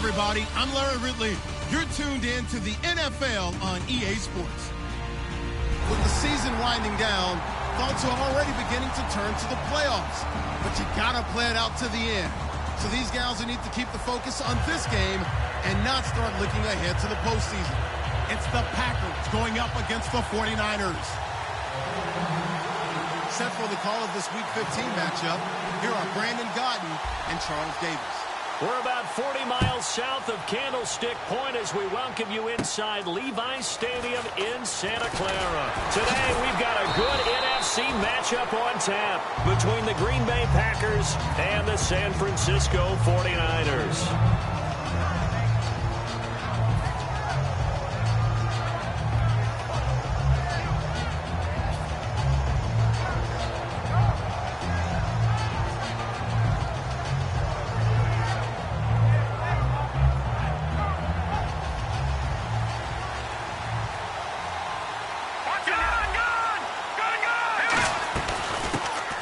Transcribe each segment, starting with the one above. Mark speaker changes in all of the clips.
Speaker 1: everybody. I'm Larry Ridley. You're tuned in to the NFL on EA Sports. With the season winding down, thoughts are already beginning to turn to the playoffs. But you gotta play it out to the end. So these guys will need to keep the focus on this game and not start looking ahead to the postseason. It's the Packers going up against the 49ers. Set for the call of this Week 15 matchup, here are Brandon Gaudin and Charles Davis.
Speaker 2: We're about 40 miles south of Candlestick Point as we welcome you inside Levi's Stadium in Santa Clara. Today, we've got a good NFC matchup on tap between the Green Bay Packers and the San Francisco 49ers.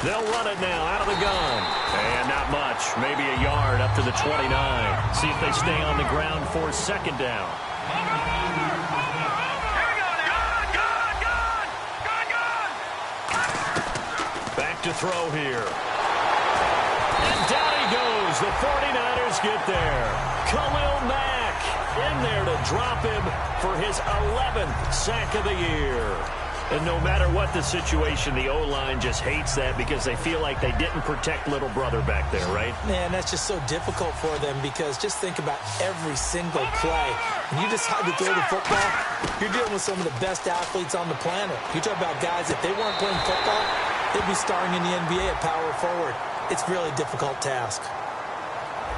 Speaker 2: They'll run it now out of the gun. And not much. Maybe a yard up to the 29. See if they stay on the ground for second down. Back to throw here. And down he goes. The 49ers get there. Khalil Mack in there to drop him for his 11th sack of the year. And no matter what the situation, the O-line just hates that because they feel like they didn't protect little brother back there, right?
Speaker 3: Man, that's just so difficult for them because just think about every single play. When you decide to throw the football, you're dealing with some of the best athletes on the planet. You talk about guys, if they weren't playing football, they'd be starring in the NBA at power forward. It's a really difficult task.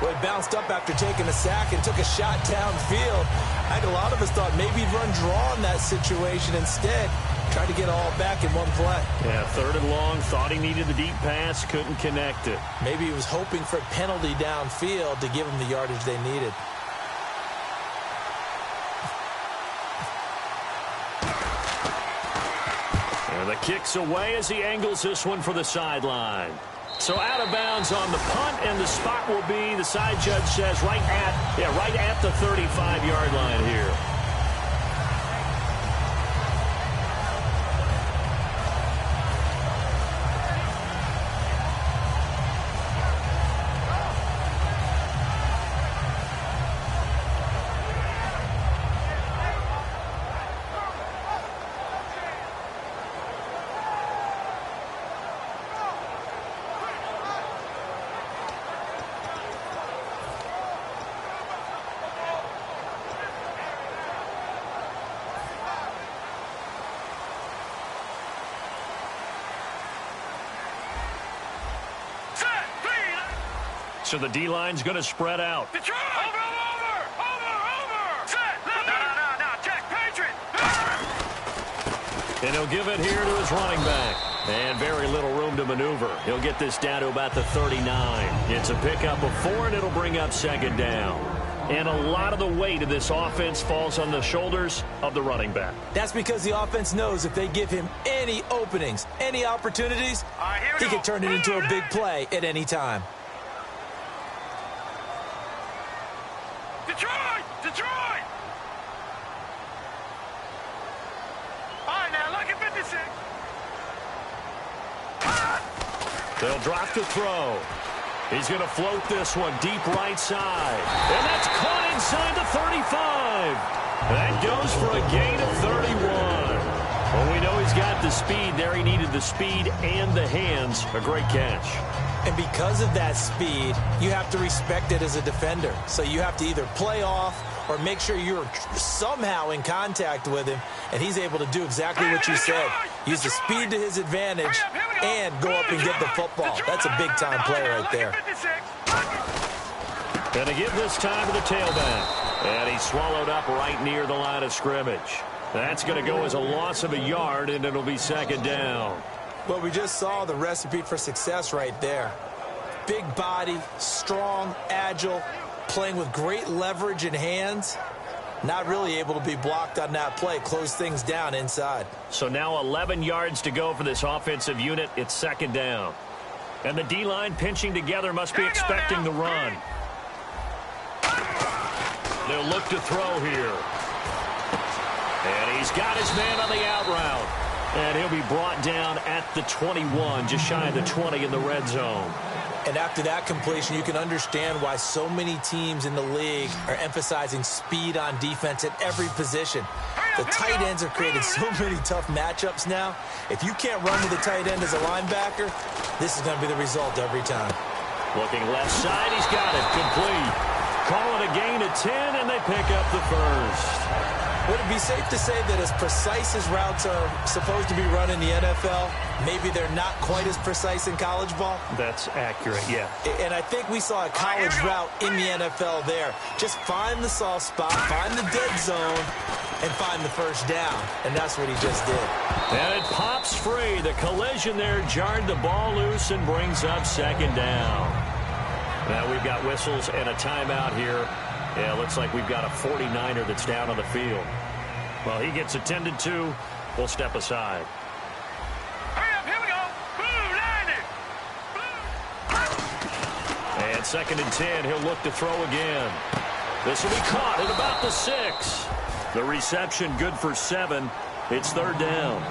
Speaker 3: Well, he bounced up after taking a sack and took a shot downfield. I think a lot of us thought maybe he'd run draw in that situation instead. Tried to get all back in one play.
Speaker 2: Yeah, 3rd and long. Thought he needed the deep pass. Couldn't connect it.
Speaker 3: Maybe he was hoping for a penalty downfield to give him the yardage they needed.
Speaker 2: And the kick's away as he angles this one for the sideline. So out of bounds on the punt, and the spot will be, the side judge says, right at the 35-yard line here. So the D-line's going to spread out.
Speaker 4: Detroit! Over! Set! No, check, Patriot!
Speaker 2: And he'll give it here to his running back. And very little room to maneuver. He'll get this down to about the 39. It's a pickup of 4, and it'll bring up second down. And a lot of the weight of this offense falls on the shoulders of the running back.
Speaker 3: That's because the offense knows if they give him any openings, any opportunities, he can turn it into a big play at any time.
Speaker 4: Detroit! All right, now, look at 56.
Speaker 2: They'll drop to throw. He's going to float this one deep right side. And that's caught inside the 35. That goes for a gain of 31. Well, we know he's got the speed there. He needed the speed and the hands. A great catch.
Speaker 3: And because of that speed, you have to respect it as a defender. So you have to either play off or make sure you're somehow in contact with him, and he's able to do exactly what you said. Use the speed to his advantage and go up and get the football. That's a big-time play right there.
Speaker 2: And to give this time to the tailback. And he's swallowed up right near the line of scrimmage. That's going to go as a loss of a yard, and it'll be second down.
Speaker 3: Well, we just saw the recipe for success right there. Big body, strong, agile, playing with great leverage in hands. Not really able to be blocked on that play. Close things down inside.
Speaker 2: So now 11 yards to go for this offensive unit. It's second down. And the D-line pinching together must be expecting the run. They'll look to throw here. And he's got his man on the out route. And he'll be brought down at the 21, just shy of the 20 in the red zone.
Speaker 3: And after that completion, you can understand why so many teams in the league are emphasizing speed on defense at every position. The tight ends have created so many tough matchups now. If you can't run with a tight end as a linebacker, this is going to be the result every time.
Speaker 2: Looking left side, he's got it. Complete. Call it a gain of 10, and they pick up the first.
Speaker 3: Would it be safe to say that as precise as routes are supposed to be run in the NFL, maybe they're not quite as precise in college ball?
Speaker 2: That's accurate, yeah.
Speaker 3: And I think we saw a college route in the NFL there. Just find the soft spot, find the dead zone, and find the first down. And that's what he just did.
Speaker 2: And it pops free. The collision there jarred the ball loose and brings up second down. Now we've got whistles and a timeout here. Yeah, looks like we've got a 49er that's down on the field. Well, he gets attended to. We'll step aside.
Speaker 4: Hurry up, here we go. Blue, line it. Blue.
Speaker 2: And 2nd and 10, he'll look to throw again. This will be caught at about the 6. The reception good for 7. It's 3rd down.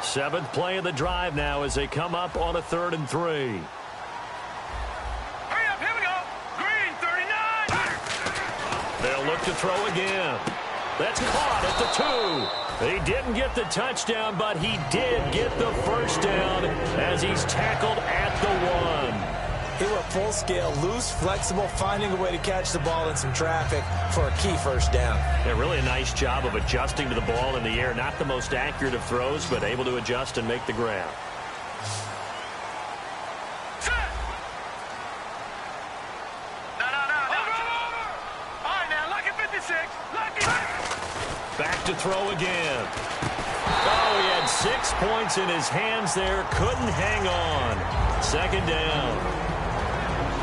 Speaker 2: Seventh play of the drive now as they come up on a 3rd and 3.
Speaker 4: Hurry up, here we go. Green, 39.
Speaker 2: They'll look to throw again. That's caught at the 2. He didn't get the touchdown, but he did get the first down as he's tackled at the 1.
Speaker 3: He went full scale, loose, flexible, finding a way to catch the ball in some traffic for a key first down.
Speaker 2: Yeah, really a nice job of adjusting to the ball in the air. Not the most accurate of throws, but able to adjust and make the grab.
Speaker 4: Set. No. All right, now, lucky 56. Lucky.
Speaker 2: Back to throw again. Oh, he had 6 points in his hands there. Couldn't hang on. 2nd down.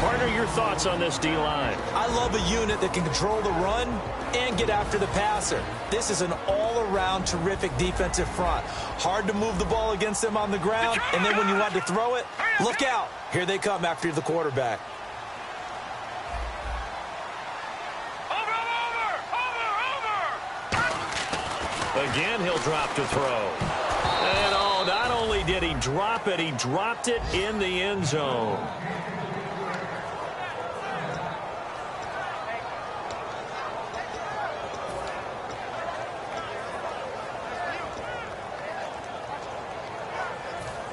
Speaker 2: Partner, your thoughts on this D-line?
Speaker 3: I love a unit that can control the run and get after the passer. This is an all-around terrific defensive front. Hard to move the ball against them on the ground, and then when you want to throw it, look out. Here they come after the quarterback.
Speaker 4: Over.
Speaker 2: Again, he'll drop to throw. And, oh, not only did he drop it, he dropped it in the end zone.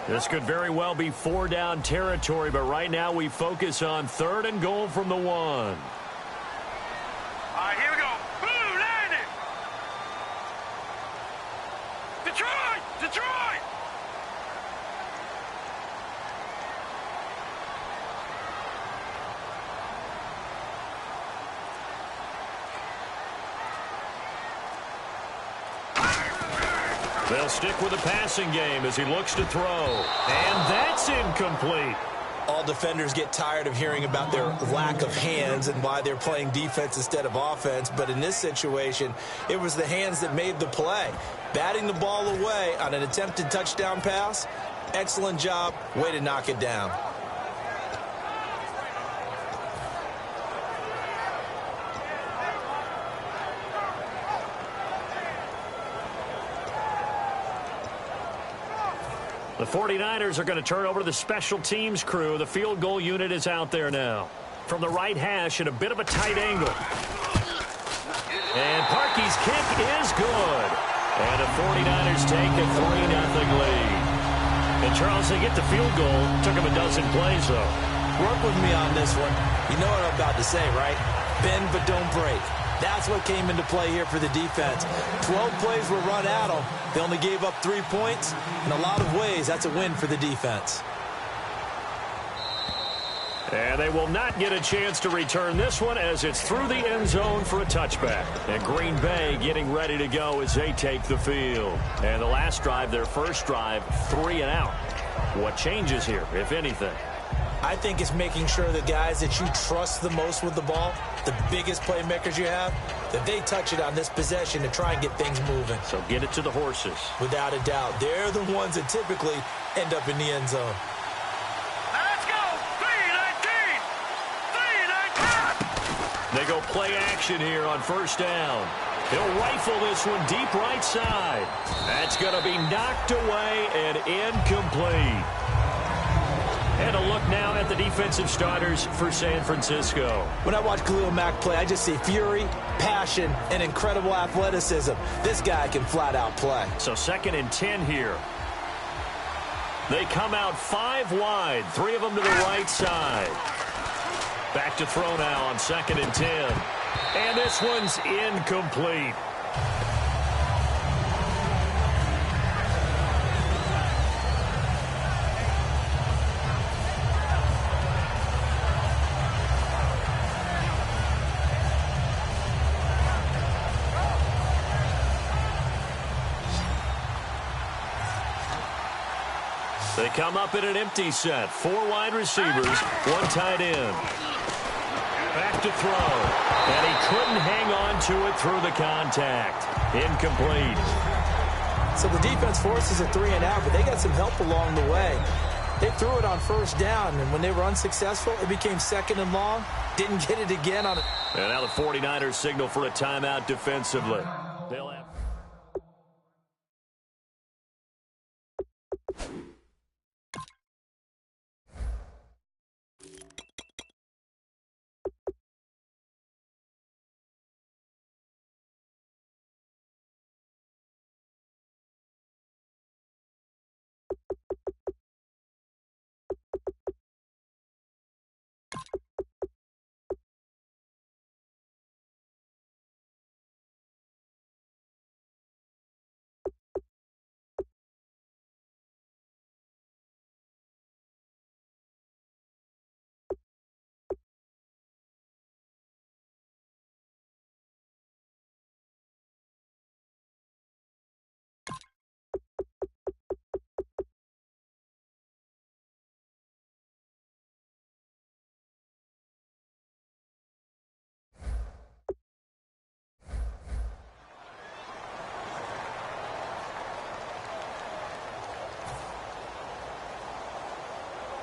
Speaker 2: This could very well be 4-down territory, but right now we focus on 3rd and goal from the 1.
Speaker 4: All right, here we go. Blue, line it. Detroit.
Speaker 2: They'll stick with the passing game as he looks to throw. And that's incomplete.
Speaker 3: All defenders get tired of hearing about their lack of hands and why they're playing defense instead of offense. But in this situation, it was the hands that made the play. Batting the ball away on an attempted touchdown pass, excellent job. Way to knock it down.
Speaker 2: The 49ers are going to turn over to the special teams crew. The field goal unit is out there now. From the right hash at a bit of a tight angle. And Parkey's kick is good. And the 49ers take a 3-0 lead. And Charles, they get the field goal. Took them a dozen plays, though.
Speaker 3: Work with me on this one. You know what I'm about to say, right? Bend but don't break. That's what came into play here for the defense. 12 plays were run at them. They only gave up 3 points. In a lot of ways, that's a win for the defense.
Speaker 2: And they will not get a chance to return this one as it's through the end zone for a touchback. And Green Bay getting ready to go as they take the field. And the last drive, their first drive, 3 and out. What changes here, if anything?
Speaker 3: I think it's making sure the guys that you trust the most with the ball, the biggest playmakers you have, that they touch it on this possession to try and get things moving.
Speaker 2: So get it to the horses.
Speaker 3: Without a doubt. They're the ones that typically end up in the end zone.
Speaker 4: Let's go! 3-19! 3-19!
Speaker 2: They go play action here on first down. He'll rifle this one deep right side. That's going to be knocked away and incomplete. And a look now at the defensive starters for San Francisco.
Speaker 3: When I watch Khalil Mack play, I just see fury, passion, and incredible athleticism. This guy can flat out play.
Speaker 2: So 2nd and 10 here. They come out 5 wide, 3 of them to the right side. Back to throw now on 2nd and 10. And this one's incomplete. They come up in an empty set. 4 wide receivers, 1 tight end. Back to throw. And he couldn't hang on to it through the contact. Incomplete.
Speaker 3: So the defense forces a 3-and-out, but they got some help along the way. They threw it on first down, and when they were unsuccessful, it became 2nd and long. Didn't get it again on it.
Speaker 2: And now the 49ers signal for a timeout defensively. They'll have...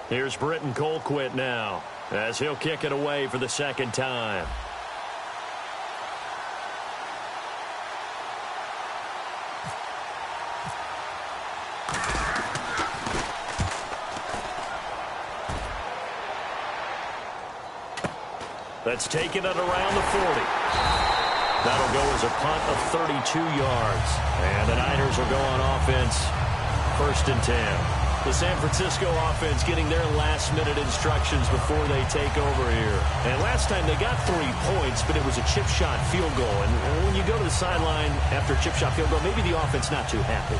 Speaker 2: Here's Britton Colquitt now, as he'll kick it away for the 2nd time. That's taken it around the 40. That'll go as a punt of 32 yards. And the Niners will go on offense, 1st and 10. The San Francisco offense getting their last-minute instructions before they take over here. And last time they got 3 points, but it was a chip shot field goal. And when you go to the sideline after a chip shot field goal, maybe the offense not too happy.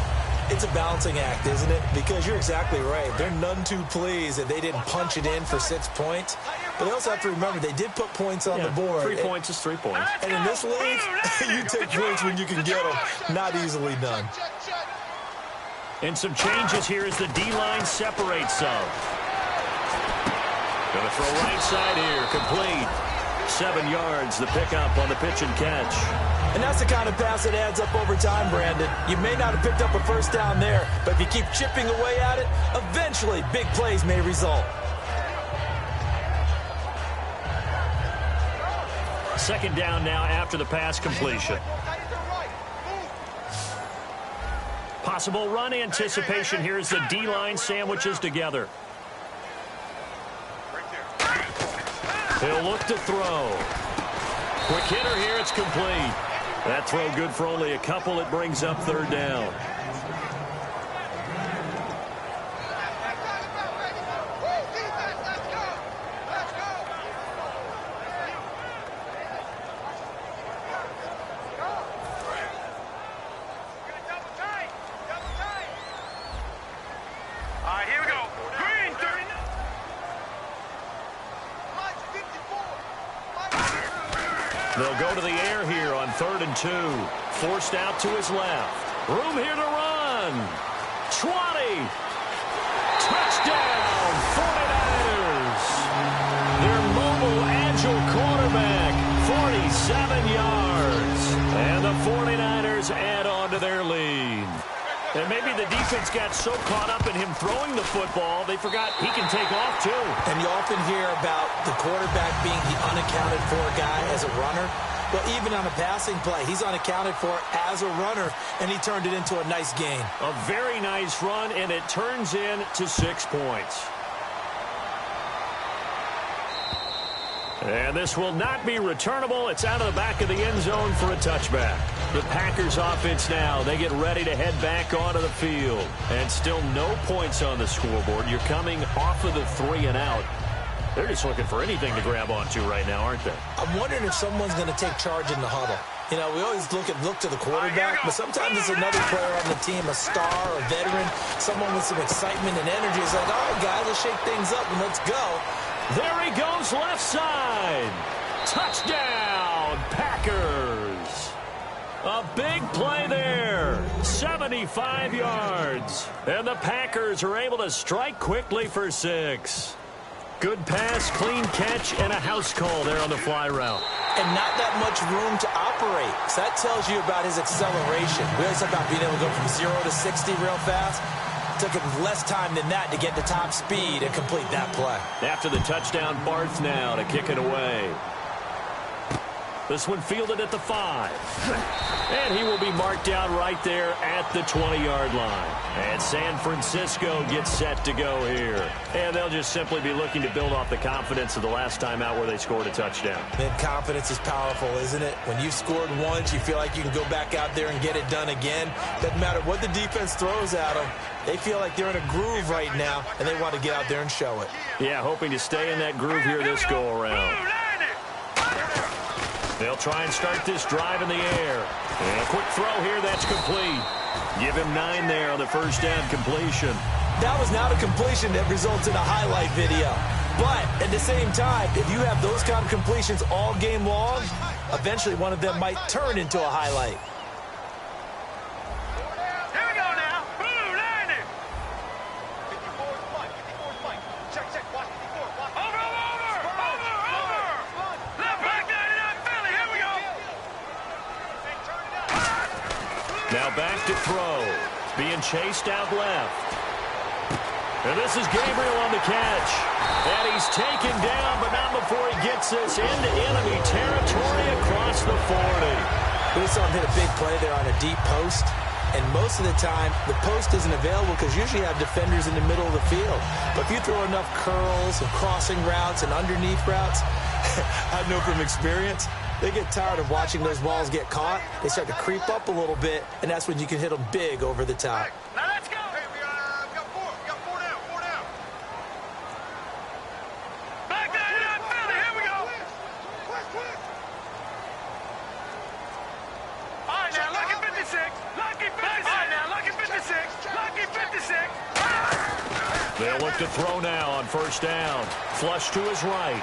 Speaker 3: It's a balancing act, isn't it? Because you're exactly right. They're none too pleased that they didn't punch it in for 6 points. But they also have to remember they did put points on the board.
Speaker 2: 3 points is 3 points.
Speaker 3: And in this league, you take points when you can get them. Not easily done.
Speaker 2: And some changes here as the D-line separates some. Going to throw right side here, complete. 7 yards, the pickup on the pitch and catch.
Speaker 3: And that's the kind of pass that adds up over time, Brandon. You may not have picked up a first down there, but if you keep chipping away at it, eventually big plays may result.
Speaker 2: 2nd down now after the pass completion. Possible run anticipation here as the D-line sandwiches together. He'll look to throw. Quick hitter here, it's complete. That throw good for only a couple. It brings up 3rd down. They'll go to the air here on 3rd and 2. Forced out to his left. Room here to run. 20. Touchdown, 49ers. And maybe the defense got so caught up in him throwing the football, they forgot he can take off too.
Speaker 3: And you often hear about the quarterback being the unaccounted for guy as a runner. Well, even on a passing play, he's unaccounted for as a runner, and he turned it into a nice gain.
Speaker 2: A very nice run, and it turns into 6 points. And this will not be returnable. It's out of the back of the end zone for a touchback. The Packers offense now, they get ready to head back onto the field. And still no points on the scoreboard. You're coming off of the 3 and out. They're just looking for anything to grab onto right now, aren't they?
Speaker 3: I'm wondering if someone's going to take charge in the huddle. You know, we always look to the quarterback, but sometimes it's another player on the team, a star, a veteran, someone with some excitement and energy. It's like, all right, guys, let's shake things up and let's go.
Speaker 2: There he goes, left side. Touchdown, Packers. A big play there, 75 yards. And the Packers are able to strike quickly for 6. Good pass, clean catch, and a house call there on the fly route.
Speaker 3: And not that much room to operate. So that tells you about his acceleration. We always talk about being able to go from 0 to 60 real fast. Took him less time than that to get to top speed and complete that play.
Speaker 2: After the touchdown, Barth now to kick it away. This one fielded at the 5. And he will be marked down right there at the 20-yard line. And San Francisco gets set to go here. And they'll just simply be looking to build off the confidence of the last time out where they scored a touchdown.
Speaker 3: And confidence is powerful, isn't it? When you've scored once, you feel like you can go back out there and get it done again. Doesn't matter what the defense throws at them. They feel like they're in a groove right now, and they want to get out there and show it.
Speaker 2: Yeah, hoping to stay in that groove here this go-around. They'll try and start this drive in the air. And a quick throw here, that's complete. Give him 9 there on the first down completion.
Speaker 3: That was not a completion that results in a highlight video. But at the same time, if you have those kind of completions all game long, eventually one of them might turn into a highlight.
Speaker 4: Here we go now. Blue, landing. 54 fight. 54 fight. Check, check. Watch 54. Watch. Over. Left back 99 Philly. Here we go.
Speaker 2: Now back to throw. Being chased out left. And this is Gabriel on the catch. And he's taken down, but not before he gets this into enemy territory across the 40.
Speaker 3: We saw him hit a big play there on a deep post. And most of the time, the post isn't available because usually you have defenders in the middle of the field. But if you throw enough curls and crossing routes and underneath routes, I know from experience, they get tired of watching those balls get caught. They start to creep up a little bit, and that's when you can hit them big over the top.
Speaker 4: Now let's go. Hey, we got 4. We got 4 down. 4 down. Back 99 Philly. Here we go. Quick. All right, now, lucky 56. Lucky 56. All right, now, lucky 56. Lucky 56.
Speaker 2: They'll look to throw now on first down. Flush to his right.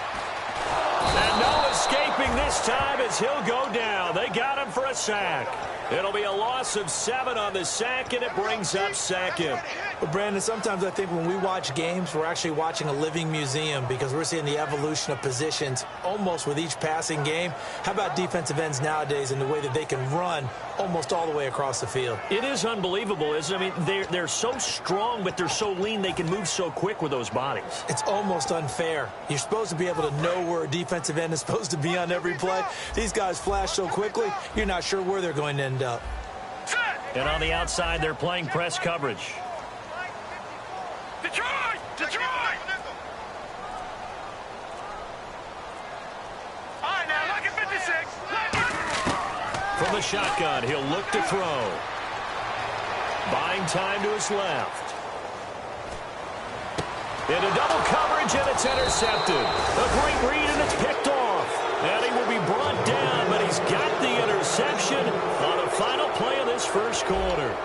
Speaker 2: And no escaping this time as he'll go down. They got him for a sack. It'll be a loss of 7 on the sack, and it brings up second.
Speaker 3: Well, Brandon, sometimes I think when we watch games, we're actually watching a living museum because we're seeing the evolution of positions almost with each passing game. How about defensive ends nowadays and the way that they can run almost all the way across the field?
Speaker 2: It is unbelievable, isn't it? I mean, they're so strong, but they're so lean, they can move so quick with those bodies.
Speaker 3: It's almost unfair. You're supposed to be able to know where a defensive end is supposed to be on every play. These guys flash so quickly, you're not sure where they're going to end up.
Speaker 2: And on the outside, they're playing press coverage.
Speaker 4: Detroit! All right, now, lucky 56.
Speaker 2: From the shotgun, he'll look to throw. Buying time to his left. Into double coverage, and it's intercepted. A great read, and it's picked off. And he will be brought down, but he's got the interception on the final play of this first quarter.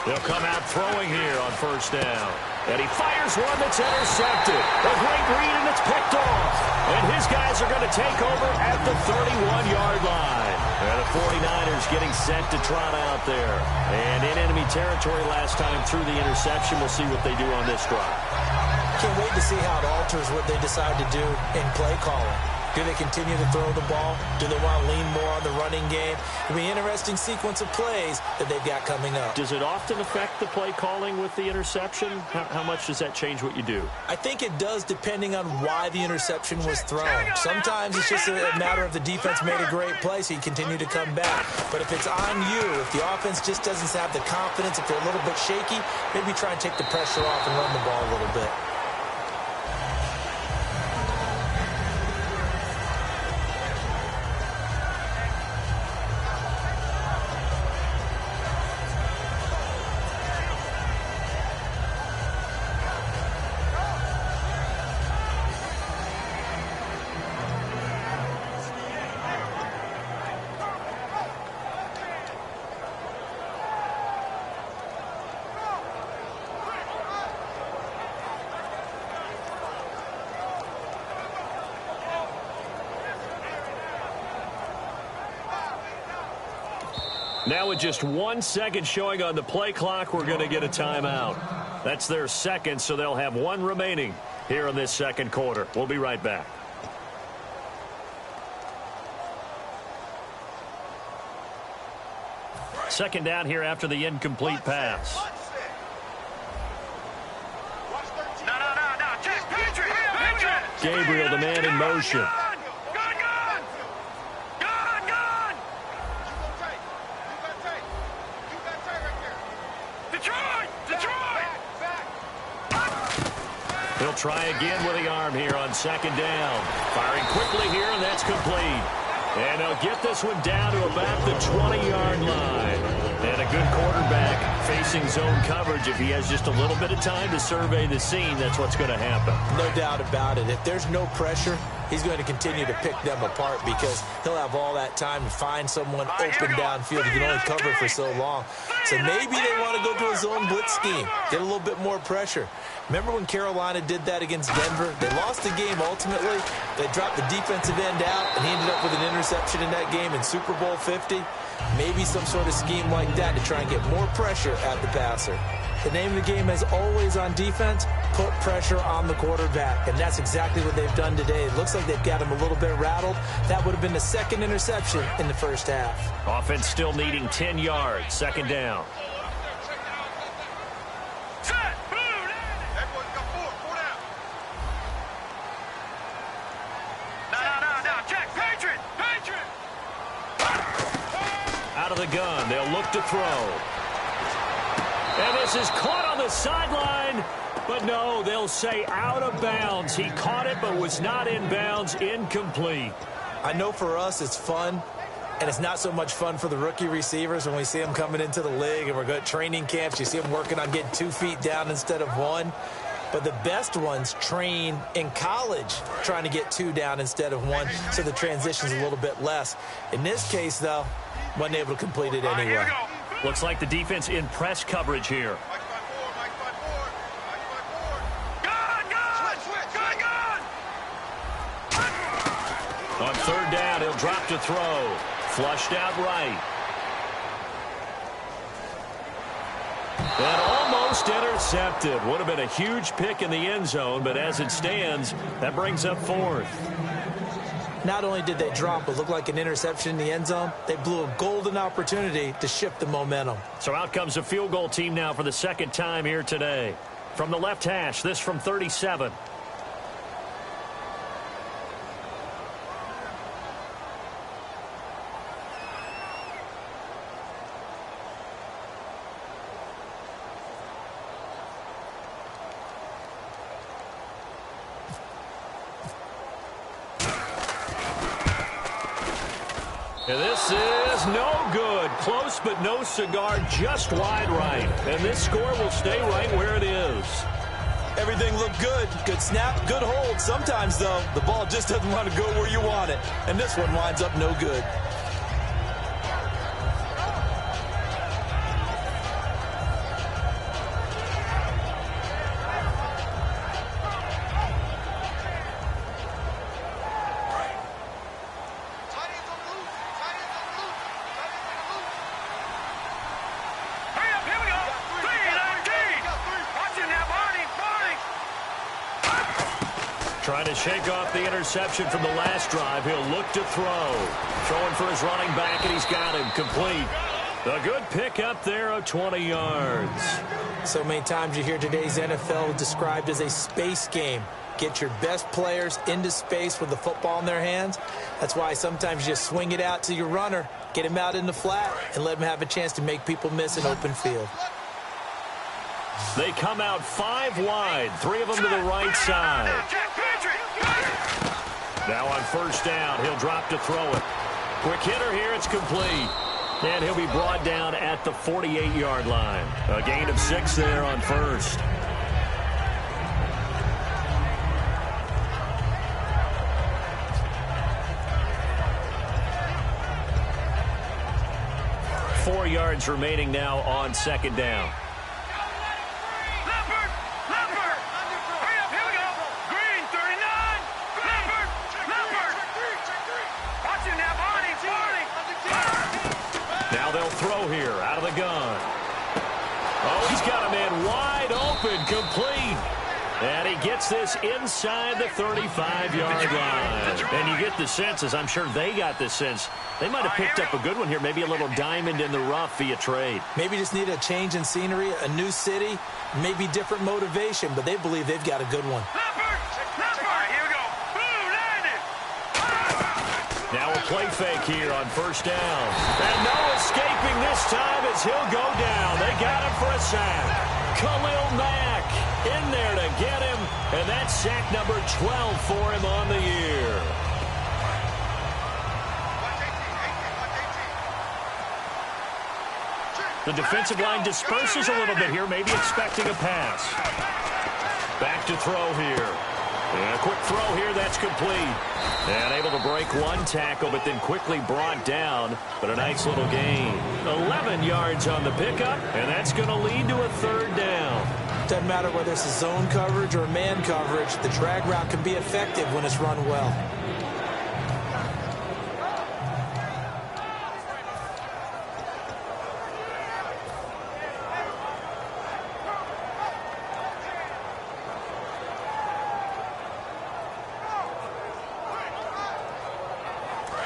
Speaker 2: They'll come out throwing here on first down. And he fires one that's intercepted. A great read, and it's picked off. And his guys are going to take over at the 31-yard line. And the 49ers getting set to trot out there. And in enemy territory last time through the interception. We'll see what they do on this drive.
Speaker 3: Can't wait to see how it alters what they decide to do in play calling. Do they continue to throw the ball? Do they want to lean more on the running game? It'll be an interesting sequence of plays that they've got coming up.
Speaker 2: Does it often affect the play calling with the interception? How much does that change what you do?
Speaker 3: I think it does depending on why the interception was thrown. Sometimes it's just a matter of the defense made a great play, so you continue to come back. But if it's on you, if the offense just doesn't have the confidence, if they're a little bit shaky, maybe try and take the pressure off and run the ball a little bit.
Speaker 2: Now with just 1 second showing on the play clock, we're going to get a timeout. That's their second, so they'll have one remaining here in this second quarter. We'll be right back. Second down here after the incomplete pass. Gabriel, the man in motion. He'll try again with the arm here on second down. Firing quickly here, and that's complete. And he'll get this one down to about the 20-yard line. And a good quarterback facing zone coverage. If he has just a little bit of time to survey the scene, that's what's going to happen.
Speaker 3: No doubt about it. If there's no pressure, he's going to continue to pick them apart because he'll have all that time to find someone open downfield. He can only cover for so long. So maybe they want to go to a zone blitz scheme, get a little bit more pressure. Remember when Carolina did that against Denver? They lost the game ultimately. They dropped the defensive end out, and he ended up with an interception in that game in Super Bowl 50. Maybe some sort of scheme like that to try and get more pressure at the passer. The name of the game is always on defense, put pressure on the quarterback. And that's exactly what they've done today. It looks like they've got him a little bit rattled. That would have been the second interception in the first half.
Speaker 2: Offense still needing 10 yards. Second down. Out of the gun, they'll look to throw. And this is caught on the sideline, but no, they'll say out of bounds. He caught it, but was not in bounds, incomplete.
Speaker 3: I know for us it's fun, and it's not so much fun for the rookie receivers when we see them coming into the league and we're going to training camps. You see them working on getting 2 feet down instead of 1. But the best ones train in college trying to get 2 down instead of 1, so the transition's a little bit less. In this case, though, wasn't able to complete it anyway.
Speaker 2: Looks like the defense in press coverage here. On third down, he'll drop to throw. Flushed out right. And almost intercepted. Would have been a huge pick in the end zone, but as it stands, that brings up fourth.
Speaker 3: Not only did they drop what looked like an interception in the end zone, they blew a golden opportunity to shift the momentum.
Speaker 2: So out comes a field goal team now for the second time here today. From the left hash, this from 37. And this is no good. Close but no cigar, just wide right. And this score will stay right where it is.
Speaker 3: Everything looked good. Good snap, good hold. Sometimes, though, the ball just doesn't want to go where you want it. And this one winds up no good.
Speaker 2: Trying to shake off the interception from the last drive. He'll look to throw. Throwing for his running back, and he's got him complete. A good pickup there of 20 yards.
Speaker 3: So many times you hear today's NFL described as a space game. Get your best players into space with the football in their hands. That's why sometimes you just swing it out to your runner, get him out in the flat, and let him have a chance to make people miss an open field.
Speaker 2: They come out 5 wide, 3 of them to the right side. Now on first down, he'll drop to throw it. Quick hitter here, it's complete. And he'll be brought down at the 48-yard line. A gain of 6 there on first. Four yards remaining now on second down. Now they'll throw here out of the gun. Oh, he's got a man wide open, complete. And he gets this inside the 35-yard line. And you get the sense, as I'm sure they got the sense, they might have picked up a good one here, maybe a little diamond in the rough via trade.
Speaker 3: Maybe just need a change in scenery, a new city, maybe different motivation, but they believe they've got a good one.
Speaker 2: Now a play fake here on first down. And no escaping this time as he'll go down. They got him for a sack. Khalil Mack in there to get him. And that's sack number 12 for him on the year. The defensive line disperses a little bit here, maybe expecting a pass. Back to throw here. And a quick throw here, that's complete. And able to break one tackle, but then quickly brought down. But a nice little gain. 11 yards on the pickup, and that's going to lead to a third down.
Speaker 3: Doesn't matter whether it's a zone coverage or man coverage, the drag route can be effective when it's run well.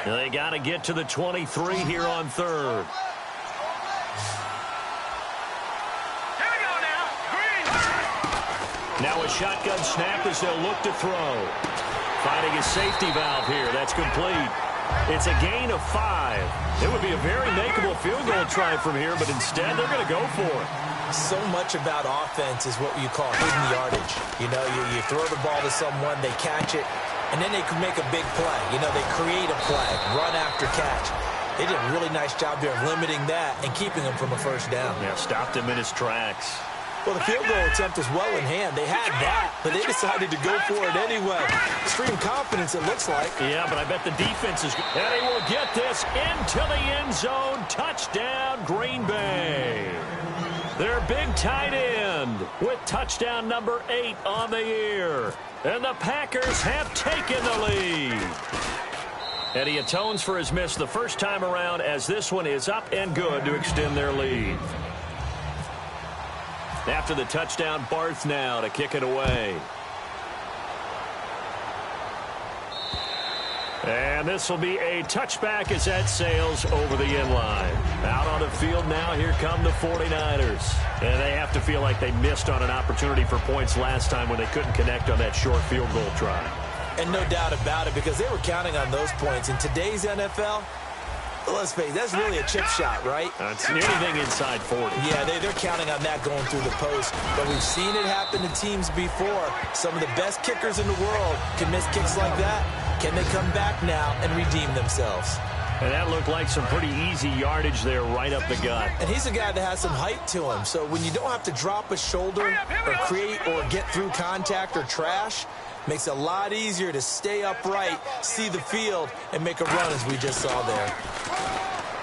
Speaker 2: They got to get to the 23 here on third.
Speaker 4: Here we go now. Green.
Speaker 2: Now a shotgun snap as they'll look to throw. Finding his safety valve here. That's complete. It's a gain of 5. It would be a very makeable field goal try from here, but instead they're going to go for it.
Speaker 3: So much about offense is what you call hidden yardage. You know, you throw the ball to someone, they catch it, and then they can make a big play. You know, they create a play, run after catch. They did a really nice job here of limiting that and keeping him from a first down.
Speaker 2: Yeah, stopped him in his tracks.
Speaker 3: Well, the field goal attempt was well in hand. They had that, but they decided to go for it anyway. Extreme confidence, it looks like.
Speaker 2: Yeah, but I bet the defense is... And he will get this into the end zone. Touchdown, Green Bay. Their big tight end with touchdown number 8 on the year. And the Packers have taken the lead. And he atones for his miss the first time around as this one is up and good to extend their lead. After the touchdown, Barth now to kick it away. And this will be a touchback as that sails over the end line. Out on the field now, here come the 49ers. And they have to feel like they missed on an opportunity for points last time when they couldn't connect on that short field goal try.
Speaker 3: And no doubt about it, because they were counting on those points. In today's NFL, let's face it, that's really a chip shot, right?
Speaker 2: That's anything inside 40.
Speaker 3: Yeah, they're counting on that going through the post. But we've seen it happen to teams before. Some of the best kickers in the world can miss kicks like that. Can they come back now and redeem themselves?
Speaker 2: And that looked like some pretty easy yardage there right up the gut.
Speaker 3: And he's a guy that has some height to him. So when you don't have to drop a shoulder or create or get through contact or trash, makes it a lot easier to stay upright, see the field, and make a run as we just saw there.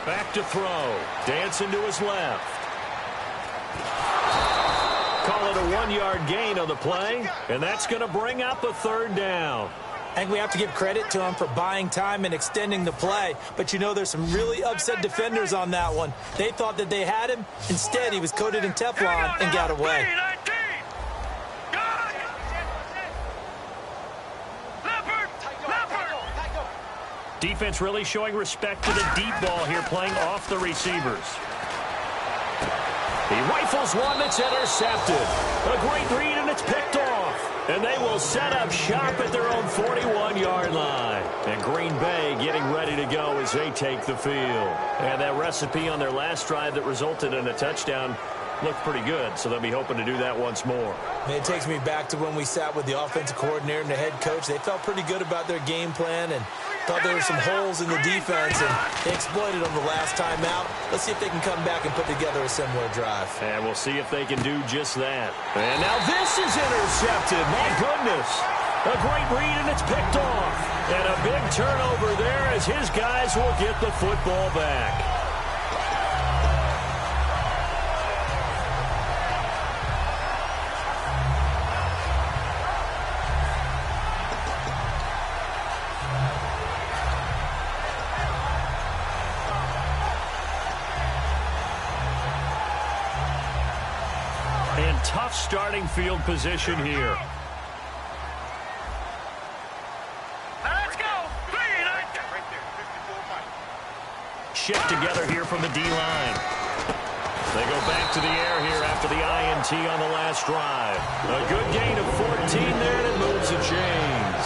Speaker 2: Back to throw. Dancing to his left. Call it a 1-yard gain on the play, and that's going to bring up a third down.
Speaker 3: I think we have to give credit to him for buying time and extending the play. But, you know, there's some really upset defenders on that one. They thought that they had him. Instead, he was coated in Teflon and got away.
Speaker 2: Defense really showing respect to the deep ball here, playing off the receivers. He rifles one that's intercepted. A great read, and it's picked off. And they will set up shop at their own 41-yard line. And Green Bay getting ready to go as they take the field. And that recipe on their last drive that resulted in a touchdown looked pretty good, so they'll be hoping to do that once more.
Speaker 3: It takes me back to when we sat with the offensive coordinator and the head coach. They felt pretty good about their game plan and thought there were some holes in the defense, and they exploited them the last time out. Let's see if they can come back and put together a similar drive.
Speaker 2: And we'll see if they can do just that. And now this is intercepted. My goodness. A great read, and it's picked off. And a big turnover there as his guys will get the football back. And tough starting field position here.
Speaker 4: Let's go.
Speaker 2: Shift together here from the D-line. They go back to the air here after the INT on the last drive. A good gain of 14 there, and it moves the chains.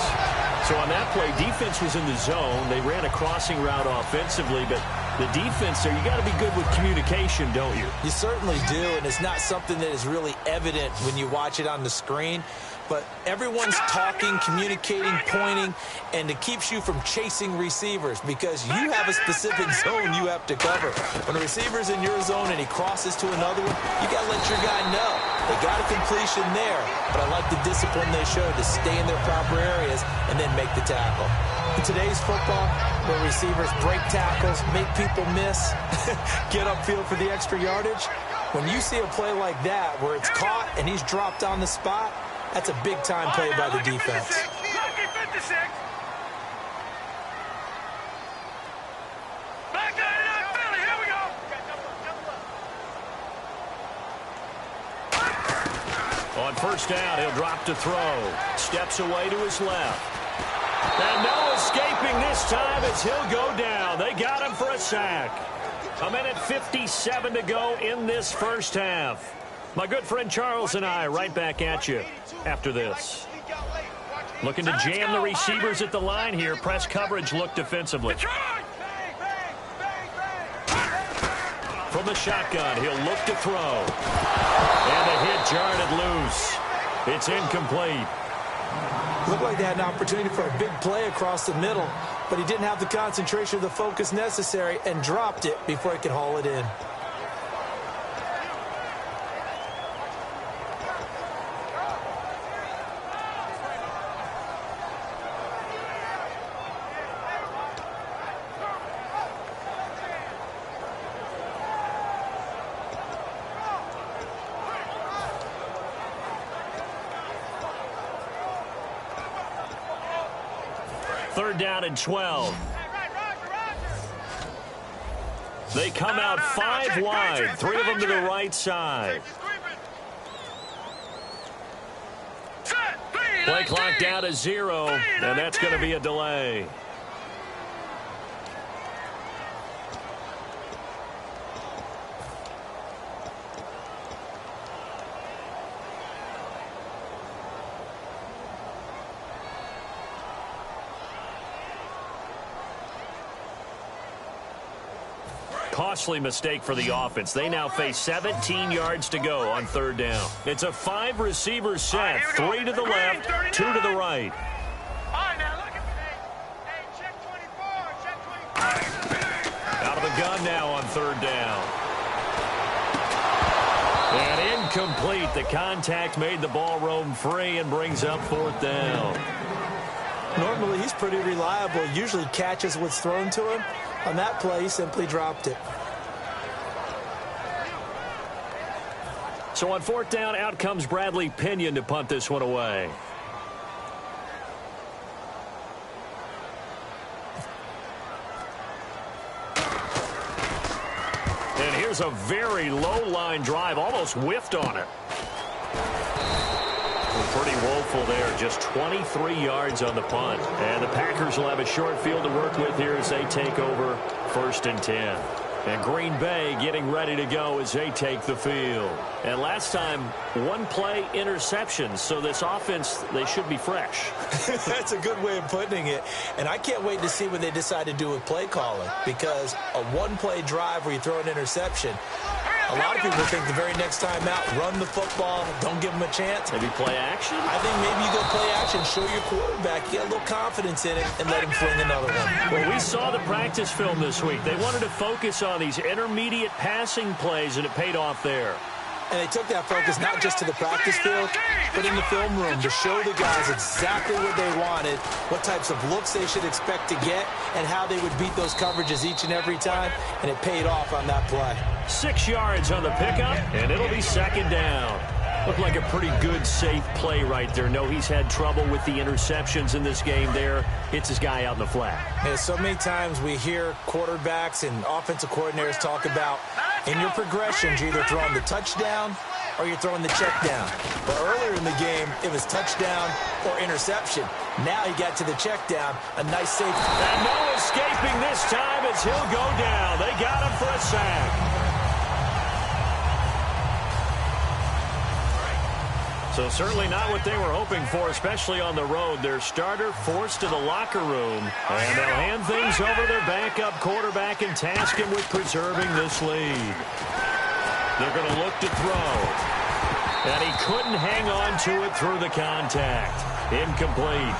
Speaker 2: So on that play, defense was in the zone. They ran a crossing route offensively, but the defense there, you got to be good with communication, don't you?
Speaker 3: You certainly do, and it's not something that is really evident when you watch it on the screen. But everyone's talking, communicating, pointing, and it keeps you from chasing receivers because you have a specific zone you have to cover. When a receiver's in your zone and he crosses to another one, you got to let your guy know. They got a completion there, but I like the discipline they showed to stay in their proper areas and then make the tackle. In today's football, where receivers break tackles, make people miss, get upfield for the extra yardage, when you see a play like that where it's caught and he's dropped on the spot, that's a big-time play by the defense.
Speaker 4: Lucky 56. Back 99, Philly, here we go.
Speaker 2: On first down, he'll drop to throw. Steps away to his left. And no escaping this time as he'll go down. They got him for a sack. A minute 57 to go in this first half. My good friend Charles and I right back at you after this. Looking to jam the receivers at the line here. Press coverage look defensively. From the shotgun, he'll look to throw. And the hit jarred loose. It's incomplete.
Speaker 3: Looked like they had an opportunity for a big play across the middle, but he didn't have the concentration or the focus necessary and dropped it before he could haul it in.
Speaker 2: Third down and 12. They come out 5 wide, 3 of them to the right side. Play clock down to 0, and that's going to be a delay. Costly mistake for the offense. They now face 17 yards to go on third down. It's a 5-receiver set, 3 to the left, 2 to the right. Out of the gun now on third down. And incomplete. The contact made the ball roam free and brings up fourth down.
Speaker 3: Normally, he's pretty reliable. Usually catches what's thrown to him. On that play, he simply dropped it.
Speaker 2: So on fourth down, out comes Bradley Pinion to punt this one away. And here's a very low line drive, almost whiffed on it. Pretty woeful there. Just 23 yards on the punt. And the Packers will have a short field to work with here as they take over 1st and 10. And Green Bay getting ready to go as they take the field. And last time, one-play interceptions. So this offense, they should be fresh.
Speaker 3: That's a good way of putting it. And I can't wait to see what they decide to do with play calling. Because a one-play drive where you throw an interception, a lot of people think the very next time out, run the football, don't give them a chance.
Speaker 2: Maybe play action?
Speaker 3: I think maybe you go play action, show your quarterback, get a little confidence in it, and let him fling another one.
Speaker 2: Well, we saw the practice film this week. They wanted to focus on these intermediate passing plays, and it paid off there.
Speaker 3: And they took that focus not just to the practice field, but in the film room to show the guys exactly what they wanted, what types of looks they should expect to get, and how they would beat those coverages each and every time, and it paid off on that play.
Speaker 2: 6 yards on the pickup, and it'll be 2nd down. Looked like a pretty good, safe play right there. No, he's had trouble with the interceptions in this game there. Hits his guy out in the flat.
Speaker 3: And so many times we hear quarterbacks and offensive coordinators talk about in your progressions, you're either throwing the touchdown or you're throwing the check down. But earlier in the game, it was touchdown or interception. Now he got to the check down, a nice safety.
Speaker 2: And no escaping this time as he'll go down. They got him for a sack. So certainly not what they were hoping for, especially on the road. Their starter forced to the locker room, and they'll hand things over to their backup quarterback and task him with preserving this lead. They're going to look to throw, and he couldn't hang on to it through the contact. Incomplete.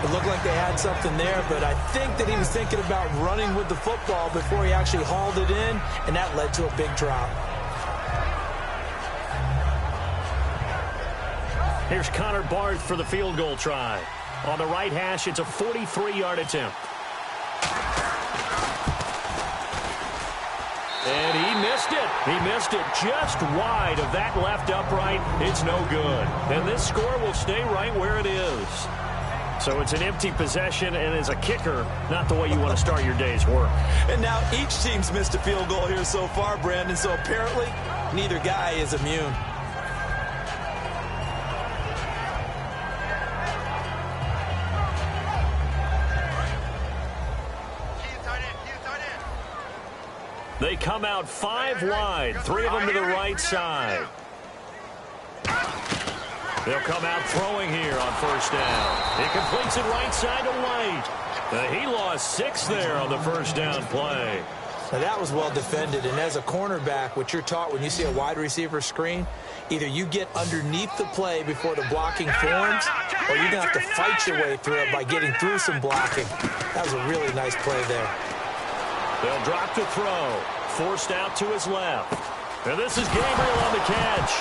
Speaker 3: It looked like they had something there, but I think that he was thinking about running with the football before he actually hauled it in, and that led to a big drop.
Speaker 2: Here's Connor Barth for the field goal try. On the right hash, it's a 43-yard attempt. And he missed it. He missed it just wide of that left upright. It's no good. And this score will stay right where it is. So it's an empty possession, and as a kicker, not the way you want to start your day's work.
Speaker 3: And now each team's missed a field goal here so far, Brandon, so apparently neither guy is immune.
Speaker 2: They come out 5 wide, 3 of them to the right side. They'll come out throwing here on 1st down. He completes it right side to White. He lost 6 there on the 1st down play.
Speaker 3: Now that was well defended, and as a cornerback, what you're taught when you see a wide receiver screen, either you get underneath the play before the blocking forms, or you're going to have to fight your way through it by getting through some blocking. That was a really nice play there.
Speaker 2: They'll drop to throw. Forced out to his left. And this is Gabriel on the catch.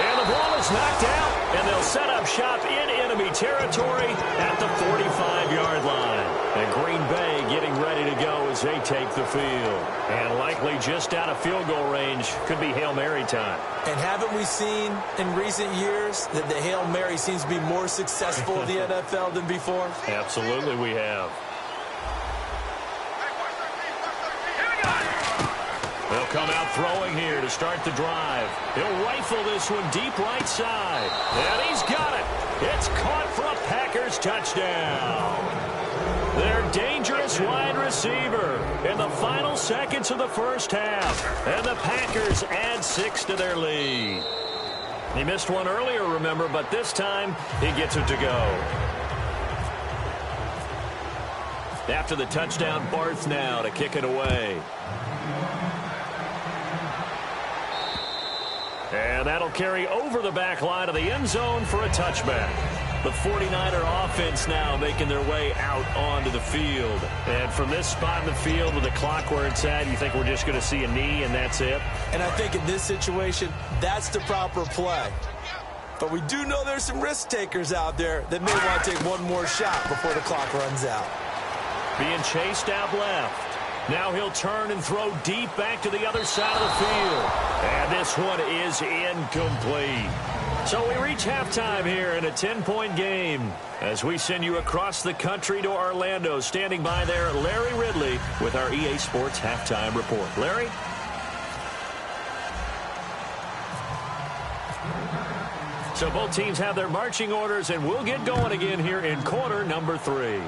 Speaker 2: And the ball is knocked out, and they'll set up shop in enemy territory at the 45-yard line. And Green Bay getting ready to go as they take the field. And likely just out of field goal range. Could be Hail Mary time.
Speaker 3: And haven't we seen in recent years that the Hail Mary seems to be more successful in the NFL than before?
Speaker 2: Absolutely we have. They'll come out throwing here to start the drive. He'll rifle this one deep right side. And he's got it. It's caught for a Packers touchdown. Their dangerous wide receiver in the final seconds of the 1st half. And the Packers add 6 to their lead. He missed one earlier, remember, but this time he gets it to go. After the touchdown, Barth now to kick it away. And that'll carry over the back line of the end zone for a touchback. The 49er offense now making their way out onto the field. And from this spot in the field with the clock where it's at, you think we're just going to see a knee and that's it?
Speaker 3: And I think in this situation, that's the proper play. But we do know there's some risk takers out there that may want to take one more shot before the clock runs out.
Speaker 2: Being chased out left. Now he'll turn and throw deep back to the other side of the field. And this one is incomplete. So we reach halftime here in a 10-point game as we send you across the country to Orlando. Standing by there, Larry Ridley with our EA Sports Halftime Report. Larry? So both teams have their marching orders, and we'll get going again here in quarter number 3.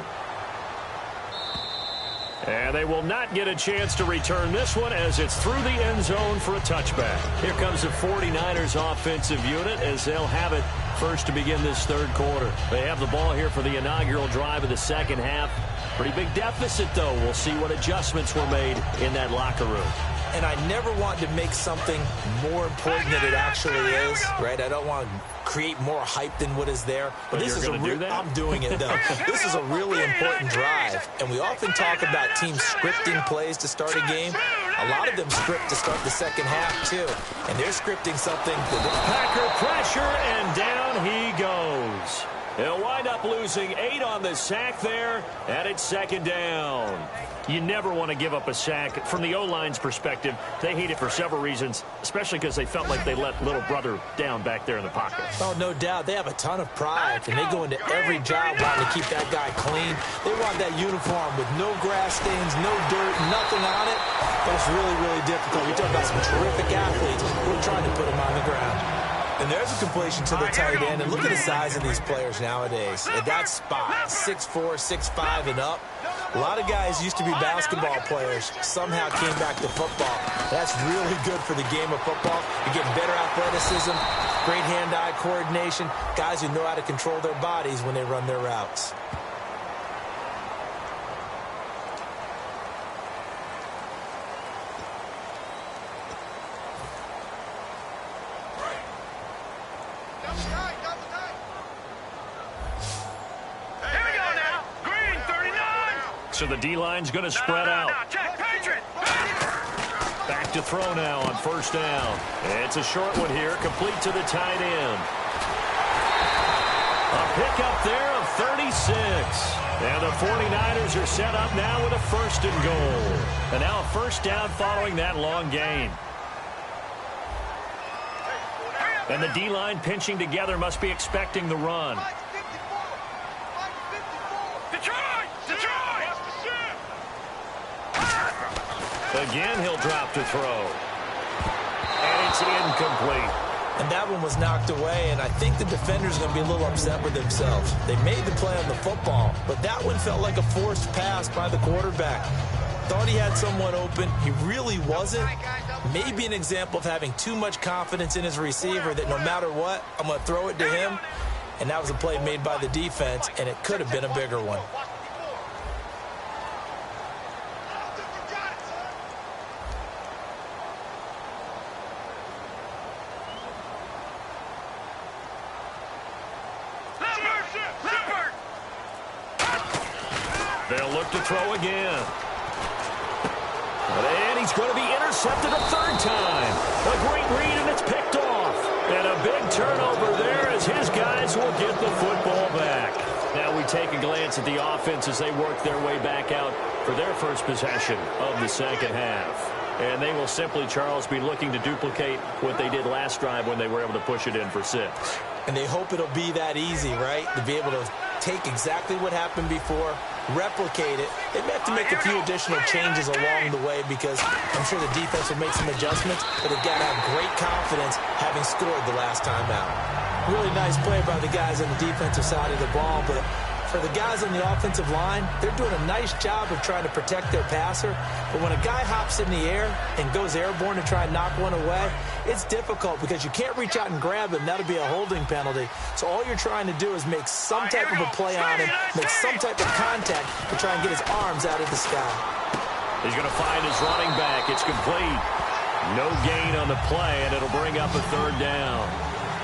Speaker 2: And they will not get a chance to return this one as it's through the end zone for a touchback. Here comes the 49ers offensive unit as they'll have it first to begin this third quarter. They have the ball here for the inaugural drive of the second half. Pretty big deficit, though. We'll see what adjustments were made in that locker room.
Speaker 3: And I never want to make something more important than it actually is, right? I don't want to create more hype than what is there. But this is I'm doing it, though. This is a really important drive. And we often talk about teams scripting plays to start a game. A lot of them script to start the second half, too. And they're scripting something.
Speaker 2: Packer pressure, and down he goes. He'll wind up losing 8 on the sack there, and it's second down. You never want to give up a sack. From the O-line's perspective, they hate it for several reasons, especially because they felt like they let little brother down back there in the pocket.
Speaker 3: Oh, no doubt. They have a ton of pride, and they go into every job wanting to keep that guy clean. They want that uniform with no grass stains, no dirt, nothing on it. But it's really, really difficult. We talk about some terrific athletes. We're trying to put them on the ground. And there's a completion to the tight end. And look at the size of these players nowadays. At that spot, 6'4", 6'5", and up. A lot of guys used to be basketball players, somehow came back to football. That's really good for the game of football. You're getting better athleticism, great hand-eye coordination, guys who know how to control their bodies when they run their routes.
Speaker 2: So the D-line's going to spread out. Back to throw now on first down. It's a short one here, complete to the tight end. A pickup there of 36. And the 49ers are set up now with a first and goal. And now a first down following that long gain. And the D-line pinching together must be expecting the run. Again, he'll drop to throw. And it's incomplete.
Speaker 3: And that one was knocked away, and I think the defender's going to be a little upset with themselves. They made the play on the football, but that one felt like a forced pass by the quarterback. Thought he had someone open. He really wasn't. Maybe an example of having too much confidence in his receiver that no matter what, I'm going to throw it to him. And that was a play made by the defense, and it could have been a bigger one.
Speaker 2: They'll look to throw again. And he's going to be intercepted a third time. A great read, and it's picked off. And a big turnover there as his guys will get the football back. Now we take a glance at the offense as they work their way back out for their first possession of the second half. And they will simply, Charles, be looking to duplicate what they did last drive when they were able to push it in for 6.
Speaker 3: And they hope it'll be that easy, right? To be able to take exactly what happened before, replicate it. They may have to make a few additional changes along the way because I'm sure the defense will make some adjustments, but they've got to have great confidence having scored the last time out. Really nice play by the guys on the defensive side of the ball, but for the guys on the offensive line, they're doing a nice job of trying to protect their passer. But when a guy hops in the air and goes airborne to try and knock one away, it's difficult because you can't reach out and grab him. That'll be a holding penalty. So all you're trying to do is make some type of a play on him, make some type of contact to try and get his arms out of the sky.
Speaker 2: He's going to find his running back. It's complete. No gain on the play, and it'll bring up a third down.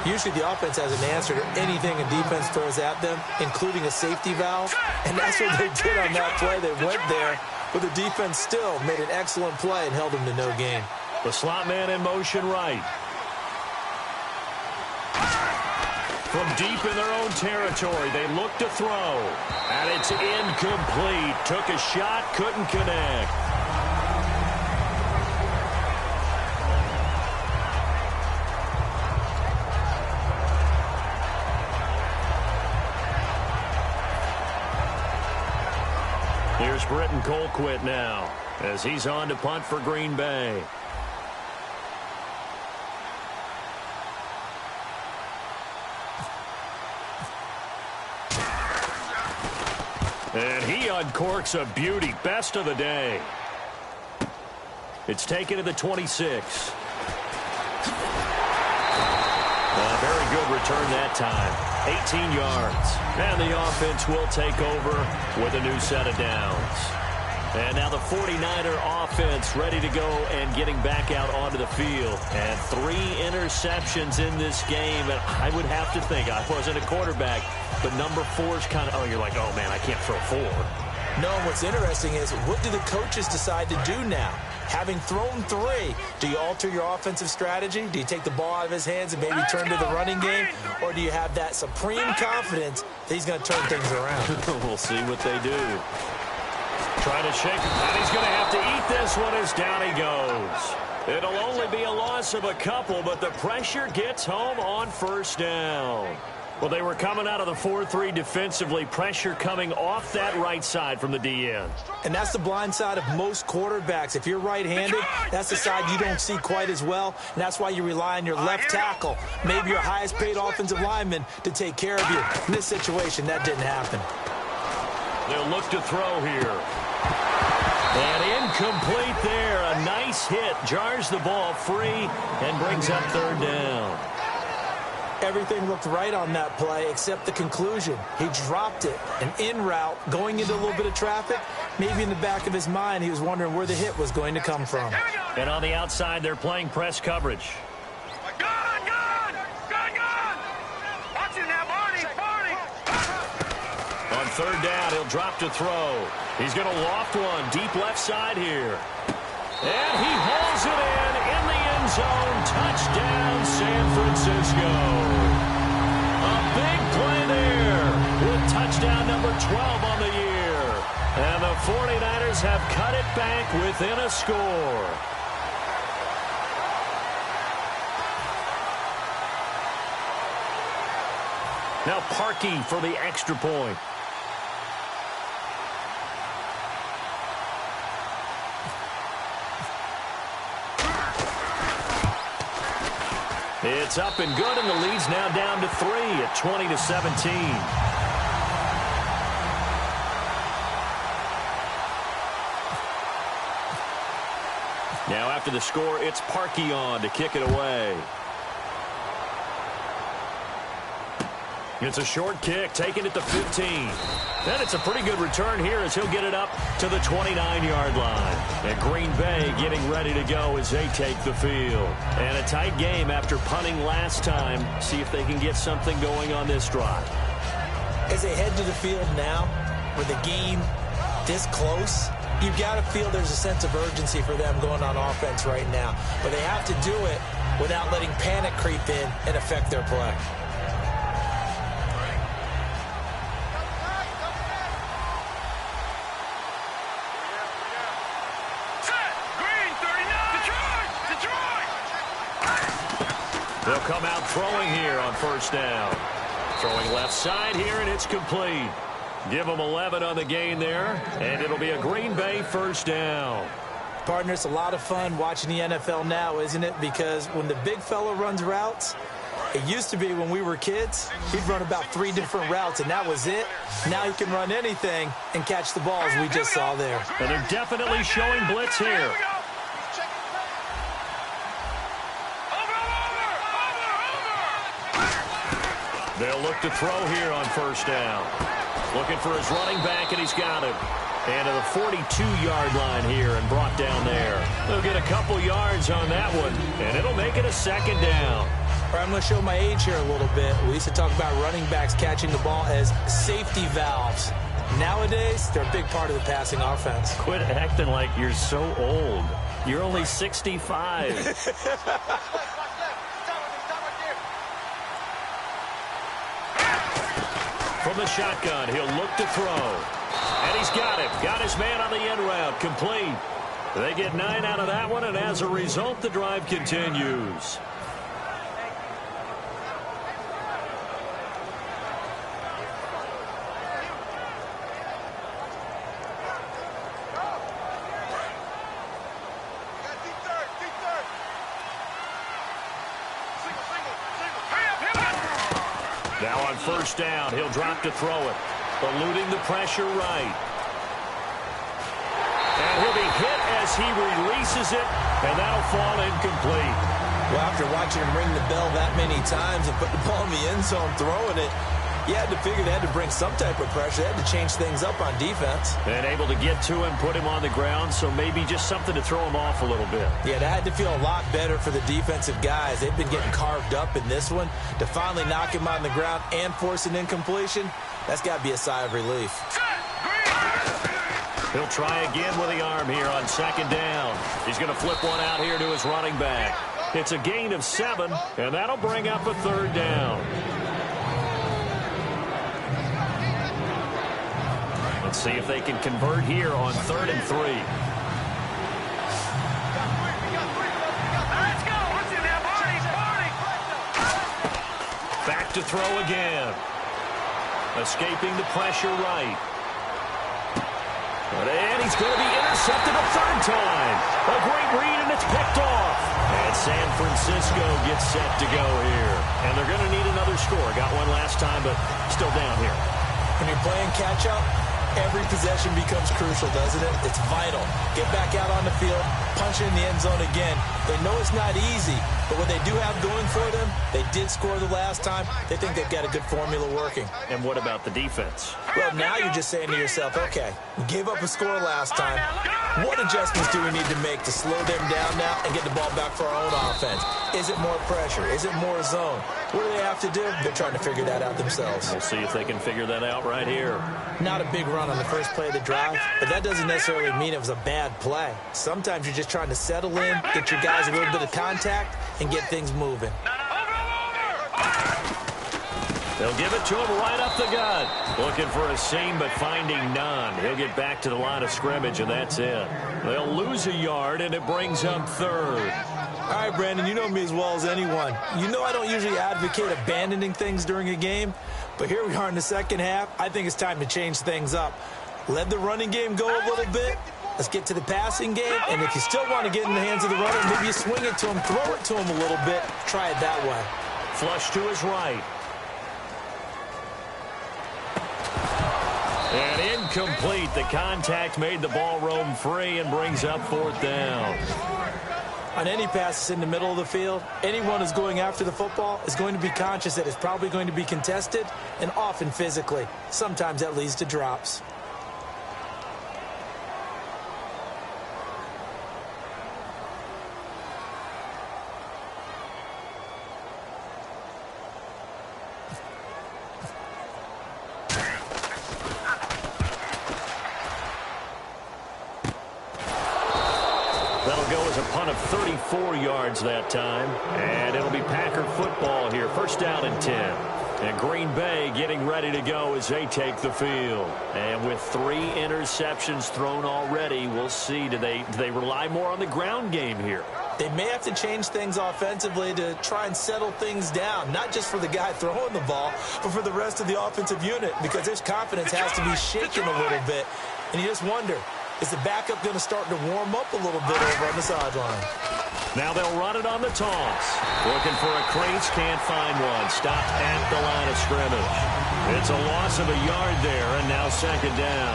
Speaker 3: Usually the offense has an answer to anything a defense throws at them, including a safety valve. And that's what they did on that play. They went there, but the defense still made an excellent play and held them to no gain.
Speaker 2: The slot man in motion right. From deep in their own territory, they look to throw. And it's incomplete. Took a shot, couldn't connect. Here's Britton Colquitt now as he's on to punt for Green Bay. And he uncorks a beauty. Best of the day. It's taken to the 26. A very good return that time. 18 yards. And the offense will take over with a new set of downs. And now the 49er offense ready to go and getting back out onto the field. And 3 interceptions in this game. And I would have to think, I wasn't a quarterback, but number 4 is kind of, oh, you're like, oh, man, I can't throw 4.
Speaker 3: No, what's interesting is, what do the coaches decide to do now? Having thrown 3, do you alter your offensive strategy? Do you take the ball out of his hands and maybe turn to the running game? Or do you have that supreme confidence that he's going to turn things around?
Speaker 2: We'll see what they do. Trying to shake him, and he's going to have to eat this one as down he goes. It'll only be a loss of a couple, but the pressure gets home on first down. Well, they were coming out of the 4-3 defensively. Pressure coming off that right side from the DN.
Speaker 3: And that's the blind side of most quarterbacks. If you're right-handed, that's the side you don't see quite as well. And that's why you rely on your left tackle, maybe your highest-paid offensive lineman, to take care of you. In this situation, that didn't happen.
Speaker 2: They'll look to throw here. And incomplete there. A nice hit. Jars the ball free and brings up third down.
Speaker 3: Everything looked right on that play except the conclusion. He dropped it, an in route, going into a little bit of traffic. Maybe in the back of his mind, he was wondering where the hit was going to come from.
Speaker 2: And on the outside, they're playing press coverage.
Speaker 4: Gun! Watch it now, Barney!
Speaker 2: On third down, he'll drop to throw. He's going to loft one deep left side here. And he hauls it in the end zone. Touchdown, San Francisco. A big play there with touchdown number 12 on the year. And the 49ers have cut it back within a score. Now Parkey for the extra point. It's up and good, and the lead's now down to 3 at 20-17. Now after the score, it's Parkey on to kick it away. It's a short kick, taken at the 15. Then it's a pretty good return here as he'll get it up to the 29-yard line. And Green Bay getting ready to go as they take the field. And a tight game after punting last time. See if they can get something going on this drive.
Speaker 3: As they head to the field now, with the game this close, you've got to feel there's a sense of urgency for them going on offense right now. But they have to do it without letting panic creep in and affect their play.
Speaker 2: They'll come out throwing here on first down. Throwing left side here, and it's complete. Give them 11 on the gain there, and it'll be a Green Bay first down.
Speaker 3: Partner, it's a lot of fun watching the NFL now, isn't it? Because when the big fella runs routes, it used to be when we were kids, he'd run about 3 different routes, and that was it. Now he can run anything and catch the ball, as we just saw there.
Speaker 2: And they're definitely showing blitz here. They'll look to throw here on first down. Looking for his running back, and he's got him. And to the 42-yard line here and brought down there. They'll get a couple yards on that one, and it'll make it a second down.
Speaker 3: All right, I'm going to show my age here a little bit. We used to talk about running backs catching the ball as safety valves. Nowadays, they're a big part of the passing offense.
Speaker 2: Quit acting like you're so old. You're only 65. From the shotgun, he'll look to throw. And he's got it. Got his man on the end route. Complete. They get 9 out of that one, and as a result, the drive continues. Now on first down, he'll drop to throw it. eluding the pressure right. And he'll be hit as he releases it, and that'll fall incomplete.
Speaker 3: Well, after watching him ring the bell that many times and put the ball in the end zone throwing it, you had to figure they had to bring some type of pressure. They had to change things up on defense.
Speaker 2: And able to get to him, put him on the ground, so maybe just something to throw him off a little bit.
Speaker 3: Yeah, that had to feel a lot better for the defensive guys. They've been getting carved up in this one. To finally knock him on the ground and force an incompletion, that's got to be a sigh of relief.
Speaker 2: He'll try again with the arm here on second down. He's going to flip one out here to his running back. It's a gain of 7, and that'll bring up a third down. Let's see if they can convert here on 3rd and 3.
Speaker 4: Let's go. What's in there, Barney?
Speaker 2: Back to throw again. Escaping the pressure right. And he's going to be intercepted a third time. A great read, and it's picked off. And San Francisco gets set to go here. And they're going to need another score. Got one last time, but still down here.
Speaker 3: When you're playing catch-up, every possession becomes crucial, doesn't it? It's vital. Get back out on the field, punch it in the end zone again. They know it's not easy, but what they do have going for them, they did score the last time. They think they've got a good formula working.
Speaker 2: And what about the defense?
Speaker 3: Well, now you're just saying to yourself, okay, we gave up a score last time. What adjustments do we need to make to slow them down now and get the ball back for our own offense? Is it more pressure? Is it more zone? What do they have to do? They're trying to figure that out themselves.
Speaker 2: We'll see if they can figure that out right here.
Speaker 3: Not a big run on the first play of the drive, but that doesn't necessarily mean it was a bad play. Sometimes you're just trying to settle in, get your guys a little bit of contact, and get things moving.
Speaker 2: They'll give it to him right up the gut. Looking for a seam, but finding none. He'll get back to the line of scrimmage, and that's it. They'll lose a yard, and it brings up 3rd.
Speaker 3: All right, Brandon, you know me as well as anyone. You know I don't usually advocate abandoning things during a game, but here we are in the second half. I think it's time to change things up. Let the running game go a little bit. Let's get to the passing game, and if you still want to get in the hands of the runner, maybe you swing it to him, throw it to him a little bit. Try it that way.
Speaker 2: Flush to his right. And incomplete. The contact made the ball roam free and brings up 4th down.
Speaker 3: On any passes in the middle of the field, anyone who's going after the football is going to be conscious that it's probably going to be contested, and often physically. Sometimes that leads to drops.
Speaker 2: Go as a punt of 34 yards that time. And it'll be Packer football here. 1st down and 10. And Green Bay getting ready to go as they take the field. And with 3 interceptions thrown already, we'll see. Do they rely more on the ground game here?
Speaker 3: They may have to change things offensively to try and settle things down, not just for the guy throwing the ball, but for the rest of the offensive unit, because their confidence has to be shaken a little bit. And you just wonder, is the backup going to start to warm up a little bit over on the sideline?
Speaker 2: Now they'll run it on the toss. Looking for a crease, can't find one. Stopped at the line of scrimmage. It's a loss of a yard there, and now 2nd down.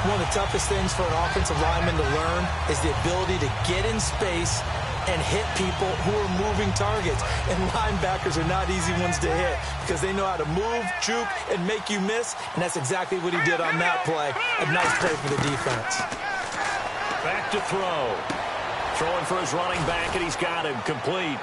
Speaker 3: One of the toughest things for an offensive lineman to learn is the ability to get in space and hit people who are moving targets. And linebackers are not easy ones to hit because they know how to move, juke, and make you miss. And that's exactly what he did on that play. A nice play for the defense.
Speaker 2: Back to throw. Throwing for his running back, and he's got him complete.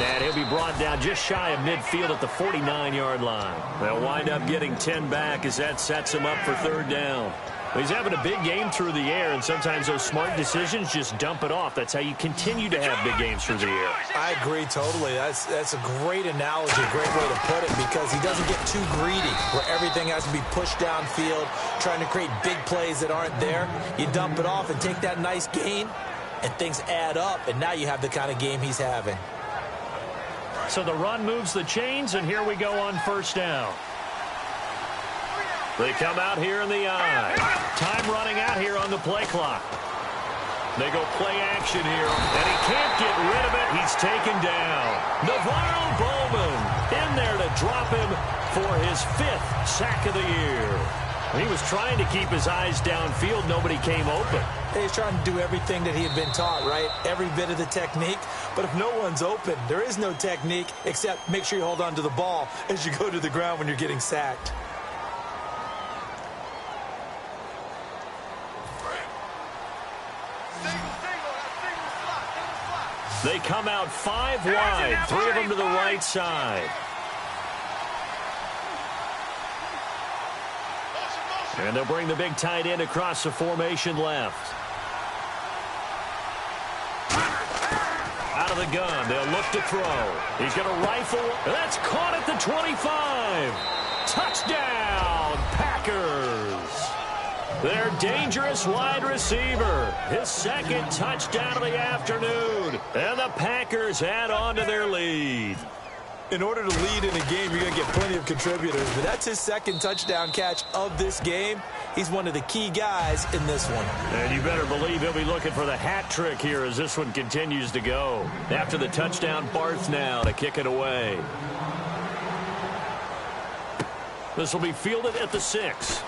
Speaker 2: And he'll be brought down just shy of midfield at the 49-yard line. They'll wind up getting 10 back as that sets him up for 3rd down. He's having a big game through the air, and sometimes those smart decisions just dump it off. That's how you continue to have big games through the air.
Speaker 3: I agree totally. That's a great analogy, a great way to put it, because he doesn't get too greedy where everything has to be pushed downfield, trying to create big plays that aren't there. You dump it off and take that nice gain, and things add up, and now you have the kind of game he's having.
Speaker 2: So the run moves the chains, and here we go on 1st down. They come out here in the eye. Time running out here on the play clock. They go play action here, and he can't get rid of it. He's taken down. Navarro Bowman in there to drop him for his 5th sack of the year. He was trying to keep his eyes downfield. Nobody came open.
Speaker 3: He's trying to do everything that he had been taught, right? Every bit of the technique. But if no one's open, there is no technique except make sure you hold on to the ball as you go to the ground when you're getting sacked.
Speaker 2: They come out 5 wide, 3 of them to the right side. And they'll bring the big tight end across the formation left. Out of the gun, they'll look to throw. He's going to rifle. That's caught at the 25. Touchdown, Packers. Their dangerous wide receiver. His second touchdown of the afternoon. And the Packers add on to their lead.
Speaker 3: In order to lead in a game, you're going to get plenty of contributors. But that's his second touchdown catch of this game. He's one of the key guys in this one.
Speaker 2: And you better believe he'll be looking for the hat trick here as this one continues to go. After the touchdown, Barth now to kick it away. This will be fielded at the 6.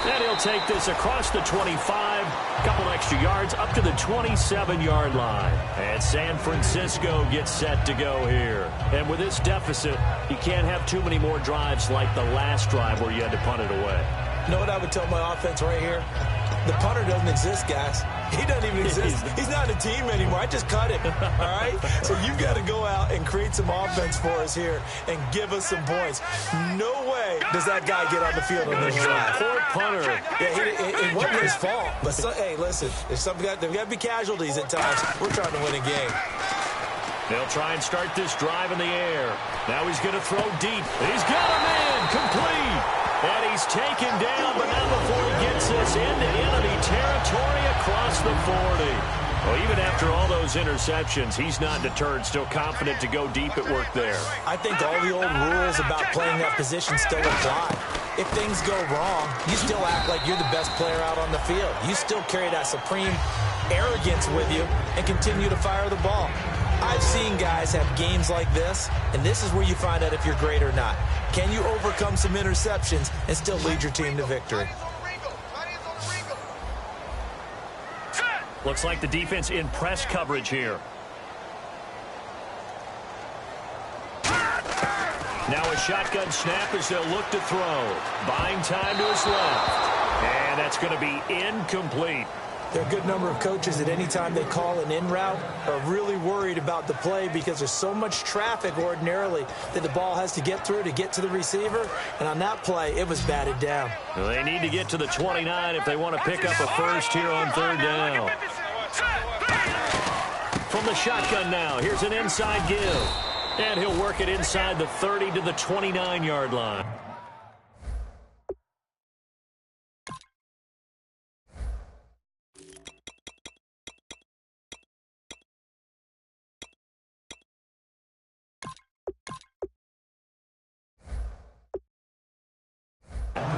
Speaker 2: And he'll take this across the 25, a couple extra yards up to the 27-yard line. And San Francisco gets set to go here. And with this deficit, you can't have too many more drives like the last drive where you had to punt it away.
Speaker 3: You know what I would tell my offense right here? The punter doesn't exist, guys. He doesn't even exist. He's not a team anymore. I just cut him, all right? So you've got to go out and create some offense for us here and give us some points. No way does that guy get on the field on this drive.
Speaker 2: Poor punter.
Speaker 3: Yeah, it wasn't his fault. But, hey, listen, there's got to be casualties at times. We're trying to win a game.
Speaker 2: They'll try and start this drive in the air. Now he's going to throw deep. He's got a man complete. And he's taken down, but not before he gets this into enemy territory across the 40. Well, even after all those interceptions, he's not deterred, still confident to go deep at work there.
Speaker 3: I think all the old rules about playing that position still apply. If things go wrong, you still act like you're the best player out on the field. You still carry that supreme arrogance with you and continue to fire the ball. I've seen guys have games like this, and this is where you find out if you're great or not. Can you overcome some interceptions and still lead your team to victory?
Speaker 2: Looks like the defense in press coverage here. Now a shotgun snap as they'll look to throw. Buying time to his left. And that's going to be incomplete.
Speaker 3: There are a good number of coaches at any time they call an in route are really worried about the play because there's so much traffic ordinarily that the ball has to get through to get to the receiver. And on that play, it was batted down.
Speaker 2: Well, they need to get to the 29 if they want to pick up a first here on 3rd down. From the shotgun now, here's an inside give. And he'll work it inside the 30 to the 29-yard line.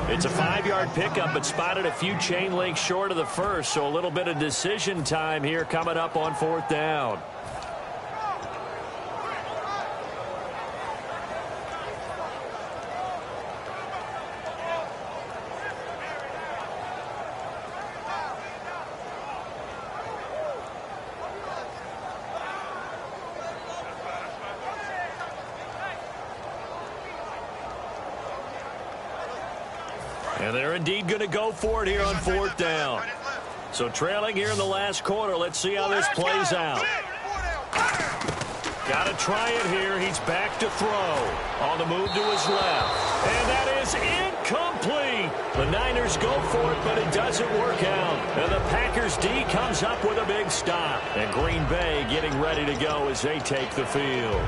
Speaker 2: It's a 5-yard pickup, but spotted a few chain links short of the first, so a little bit of decision time here coming up on 4th down. And they're indeed going to go for it here on 4th down. So trailing here in the last quarter. Let's see how this plays out. Got to try it here. He's back to throw. On the move to his left. And that is incomplete. The Niners go for it, but it doesn't work out. And the Packers D comes up with a big stop. And Green Bay getting ready to go as they take the field.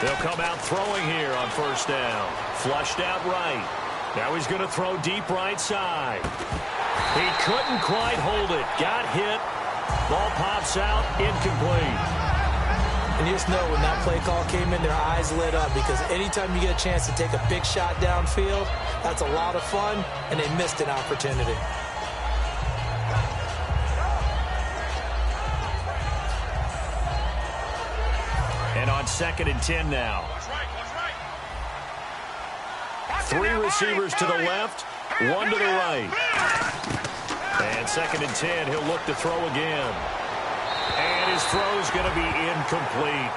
Speaker 2: They'll come out throwing here on 1st down. Flushed out right. Now he's going to throw deep right side. He couldn't quite hold it. Got hit. Ball pops out. Incomplete.
Speaker 3: And you just know when that play call came in, their eyes lit up, because anytime you get a chance to take a big shot downfield, that's a lot of fun, and they missed an opportunity.
Speaker 2: And on 2nd and 10 now. 3 receivers to the left, 1 to the right. And 2nd and 10, he'll look to throw again. And his throw's going to be incomplete.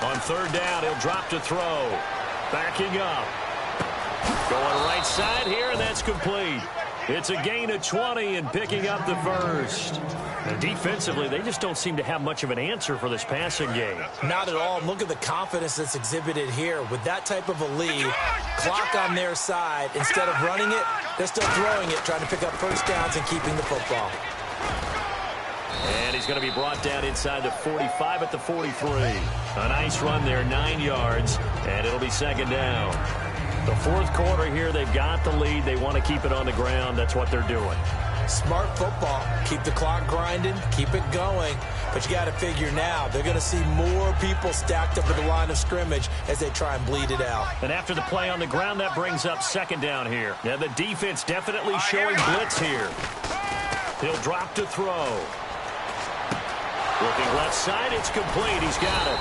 Speaker 2: On 3rd down, he'll drop to throw. Backing up. Going right side here, and that's complete. It's a gain of 20 and picking up the first. And defensively, they just don't seem to have much of an answer for this passing game.
Speaker 3: Not at all. Look at the confidence that's exhibited here. With that type of a lead, clock on their side, instead of running it, they're still throwing it, trying to pick up first downs and keeping the football.
Speaker 2: And he's going to be brought down inside the 45 at the 43. A nice run there, 9 yards, and it'll be 2nd down. The 4th quarter here, they've got the lead. They want to keep it on the ground. That's what they're doing.
Speaker 3: Smart football. Keep the clock grinding, keep it going. But you got to figure now, they're going to see more people stacked up at the line of scrimmage as they try and bleed it out.
Speaker 2: And after the play on the ground, that brings up 2nd down here. Now the defense definitely showing blitz here. He'll drop to throw. Looking left side, it's complete. He's got it.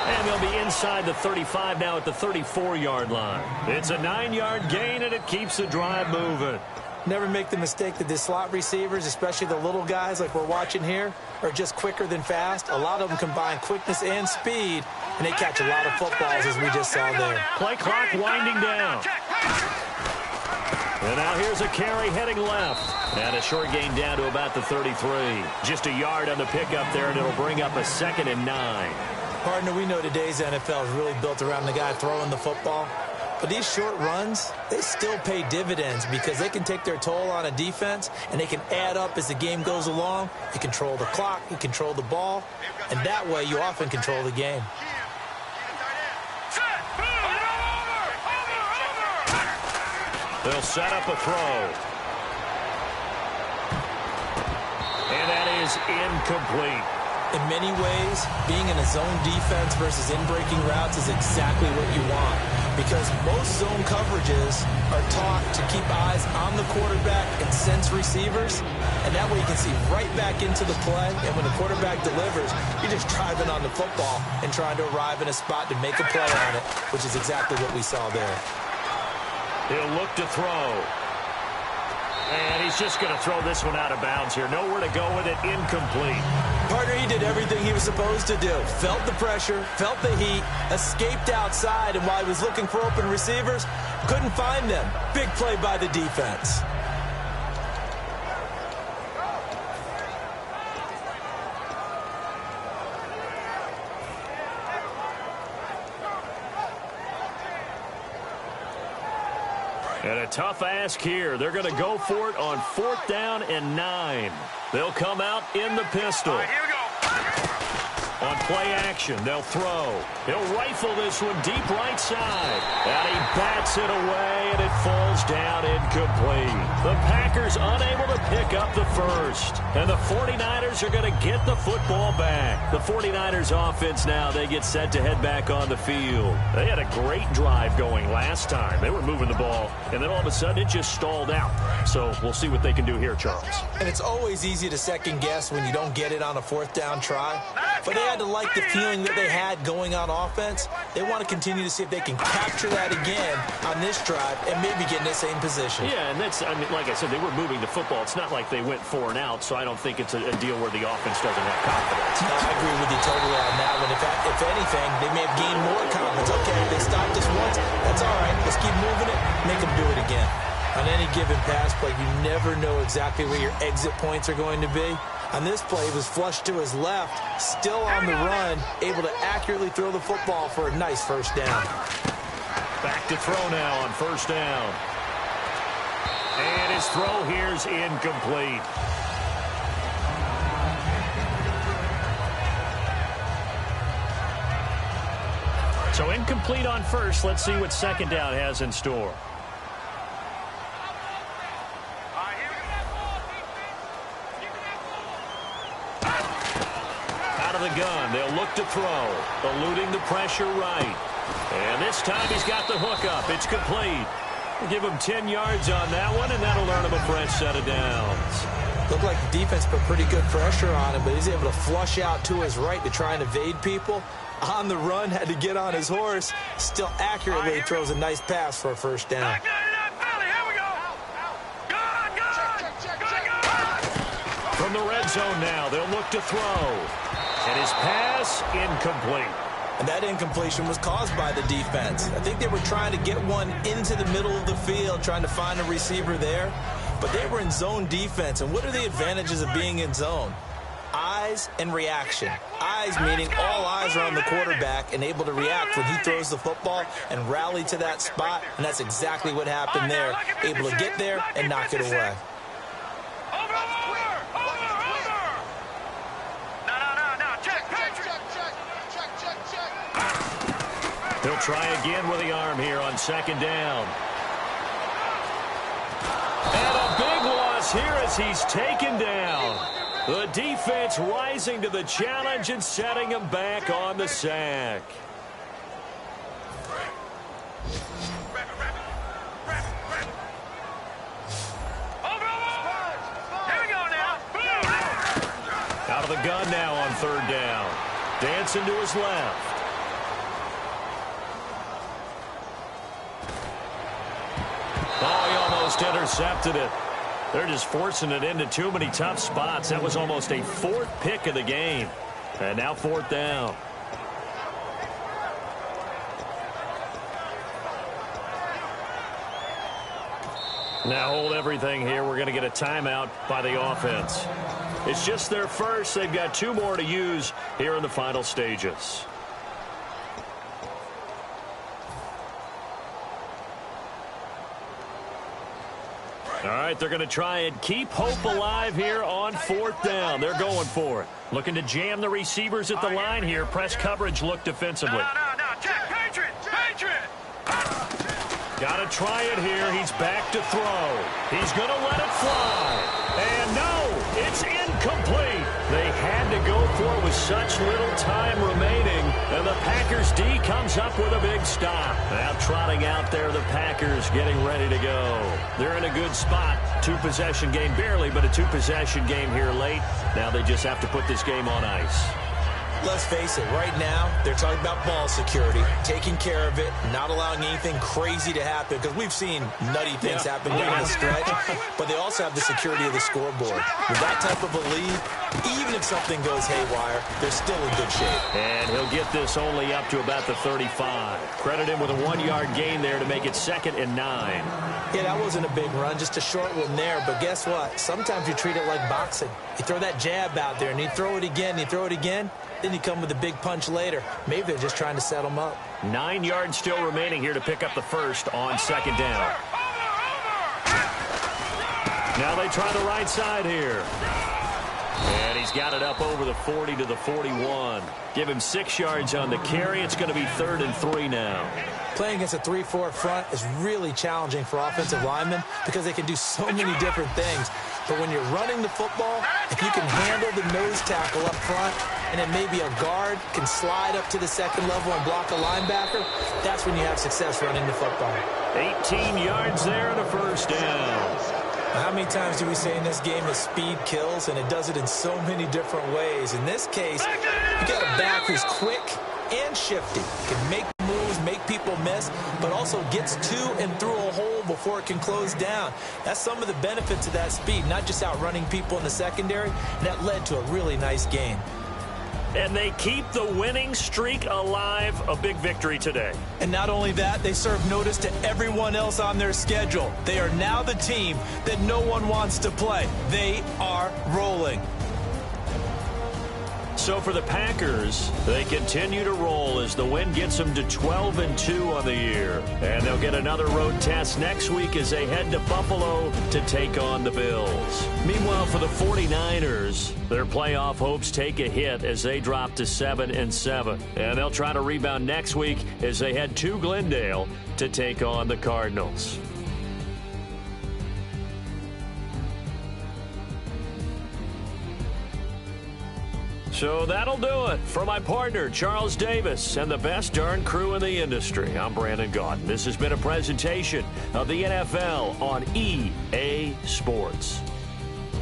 Speaker 2: And they'll be inside the 35 now at the 34-yard line. It's a 9-yard gain, and it keeps the drive moving.
Speaker 3: Never make the mistake that the slot receivers, especially the little guys like we're watching here, are just quicker than fast. A lot of them combine quickness and speed, and they catch a lot of footballs, as we just saw there.
Speaker 2: Play clock winding down. And now here's a carry heading left. And a short gain down to about the 33. Just a yard on the pickup there, and it'll bring up a 2nd and 9.
Speaker 3: Partner, we know today's NFL is really built around the guy throwing the football. But these short runs, they still pay dividends because they can take their toll on a defense, and they can add up as the game goes along. You control the clock, you control the ball, and that way you often control the game.
Speaker 2: They'll set up a throw. And that is incomplete.
Speaker 3: In many ways, being in a zone defense versus in-breaking routes is exactly what you want, because most zone coverages are taught to keep eyes on the quarterback and sense receivers, and that way you can see right back into the play, and when the quarterback delivers, you're just driving on the football and trying to arrive in a spot to make a play on it, which is exactly what we saw there.
Speaker 2: He'll look to throw. And he's just going to throw this one out of bounds here. Nowhere to go with it. Incomplete.
Speaker 3: Partner, he did everything he was supposed to do. Felt the pressure, felt the heat, escaped outside, and while he was looking for open receivers, couldn't find them. Big play by the defense.
Speaker 2: And a tough ask here. They're going to go for it on 4th down and 9. They'll come out in the pistol.
Speaker 4: Here we go.
Speaker 2: On play action, they'll throw. He'll rifle this one deep right side. And he bats it away, and it falls down incomplete. The Packers unable to pick up the first. And the 49ers are going to get the football back. The 49ers offense now, they get set to head back on the field. They had a great drive going last time. They were moving the ball, and then all of a sudden it just stalled out. So we'll see what they can do here, Charles.
Speaker 3: And it's always easy to second guess when you don't get it on a 4th down try. But they had to like the feeling that they had going on offense. They want to continue to see if they can capture that again on this drive and maybe get in the same position.
Speaker 2: Yeah, and that's, I mean, like I said, they were moving the football. It's not like they went 4 and out, so I don't think it's a deal where the offense doesn't have confidence.
Speaker 3: No, I agree with you totally on that one. If anything, they may have gained more confidence. Okay, they stopped us once. That's all right. Let's keep moving it. Make them do it again. On any given pass play, you never know exactly where your exit points are going to be. On this play, he was flushed to his left, still on the run, able to accurately throw the football for a nice first down.
Speaker 2: Back to throw now on first down. And his throw here's incomplete. So incomplete on first. Let's see what second down has in store. Out of the gun, they'll look to throw, eluding the pressure right. And this time he's got the hook up. It's complete. We'll give him 10 yards on that one, and that'll earn him a fresh set of downs.
Speaker 3: Looked like the defense put pretty good pressure on him, but he's able to flush out to his right to try and evade people. On the run, had to get on his horse. Still accurately throws a nice pass for a first down.
Speaker 2: From the red zone now, they'll look to throw. And his pass, incomplete.
Speaker 3: And that incompletion was caused by the defense. I think they were trying to get one into the middle of the field, trying to find a receiver there. But they were in zone defense. And what are the advantages of being in zone? Eyes and reaction. Eyes meaning all eyes are on the quarterback and able to react when he throws the football and rally to that spot. And that's exactly what happened there. Able to get there and knock it away.
Speaker 2: He'll try again with the arm here on second down. And a big loss here as he's taken down. The defense rising to the challenge and setting him back on the sack. Out of the gun now on third down. Dancing to his left. Oh, he almost intercepted it. They're just forcing it into too many tough spots. That was almost a fourth pick of the game. And now fourth down. Now hold everything here. We're going to get a timeout by the offense. It's just their first. They've got two more to use here in the final stages. All right, they're going to try and keep hope alive here on fourth down. They're going for it. Looking to jam the receivers at the line here. Press coverage look defensively.
Speaker 4: No. Check. Patriot.
Speaker 2: Got to try it here. He's back to throw. He's going to let it fly. And no, it's incomplete. They had to go for it with such little time remaining. And the Packers D comes up with a big stop. Now trotting out there, the Packers getting ready to go. They're in a good spot. Two-possession game, barely, but a two-possession game here late. Now they just have to put this game on ice.
Speaker 3: Let's face it, right now, they're talking about ball security, taking care of it, not allowing anything crazy to happen, because we've seen nutty things happen down the stretch, but they also have the security of the scoreboard. With that type of a lead, even if something goes haywire, they're still in good shape.
Speaker 2: And he'll get this only up to about the 35. Credit him with a 1-yard gain there to make it 2nd and 9.
Speaker 3: Yeah, that wasn't a big run, just a short one there, but guess what? Sometimes you treat it like boxing. You throw that jab out there, and you throw it again, then you come with a big punch later. Maybe they're just trying to set them up.
Speaker 2: 9 yards still remaining here to pick up the first on second down. Now they try the right side here. And he's got it up over the 40 to the 41. Give him 6 yards on the carry. It's going to be 3rd and 3 now.
Speaker 3: Playing against a 3-4 front is really challenging for offensive linemen because they can do so many different things. But when you're running the football, if you can handle the nose tackle up front, and then maybe a guard can slide up to the second level and block a linebacker, that's when you have success running the football.
Speaker 2: 18 yards there and a first down.
Speaker 3: How many times do we say in this game that speed kills, and it does it in so many different ways? In this case, you got a back who's quick and shifty, can make moves, make people miss, but also gets to and through a hole before it can close down. That's some of the benefits of that speed, not just outrunning people in the secondary, and that led to a really nice gain.
Speaker 2: And they keep the winning streak alive. A big victory today.
Speaker 3: And not only that, they serve notice to everyone else on their schedule. They are now the team that no one wants to play. They are rolling.
Speaker 2: So for the Packers, they continue to roll as the win gets them to 12-2 on the year. And they'll get another road test next week as they head to Buffalo to take on the Bills. Meanwhile, for the 49ers, their playoff hopes take a hit as they drop to 7-7. And they'll try to rebound next week as they head to Glendale to take on the Cardinals. So that'll do it. For my partner, Charles Davis, and the best darn crew in the industry, I'm Brandon Gaudin. This has been a presentation of the NFL on EA Sports.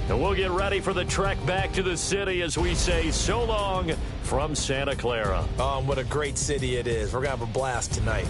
Speaker 2: And we'll get ready for the trek back to the city as we say so long from Santa Clara.
Speaker 3: What a great city it is. We're going to have a blast tonight.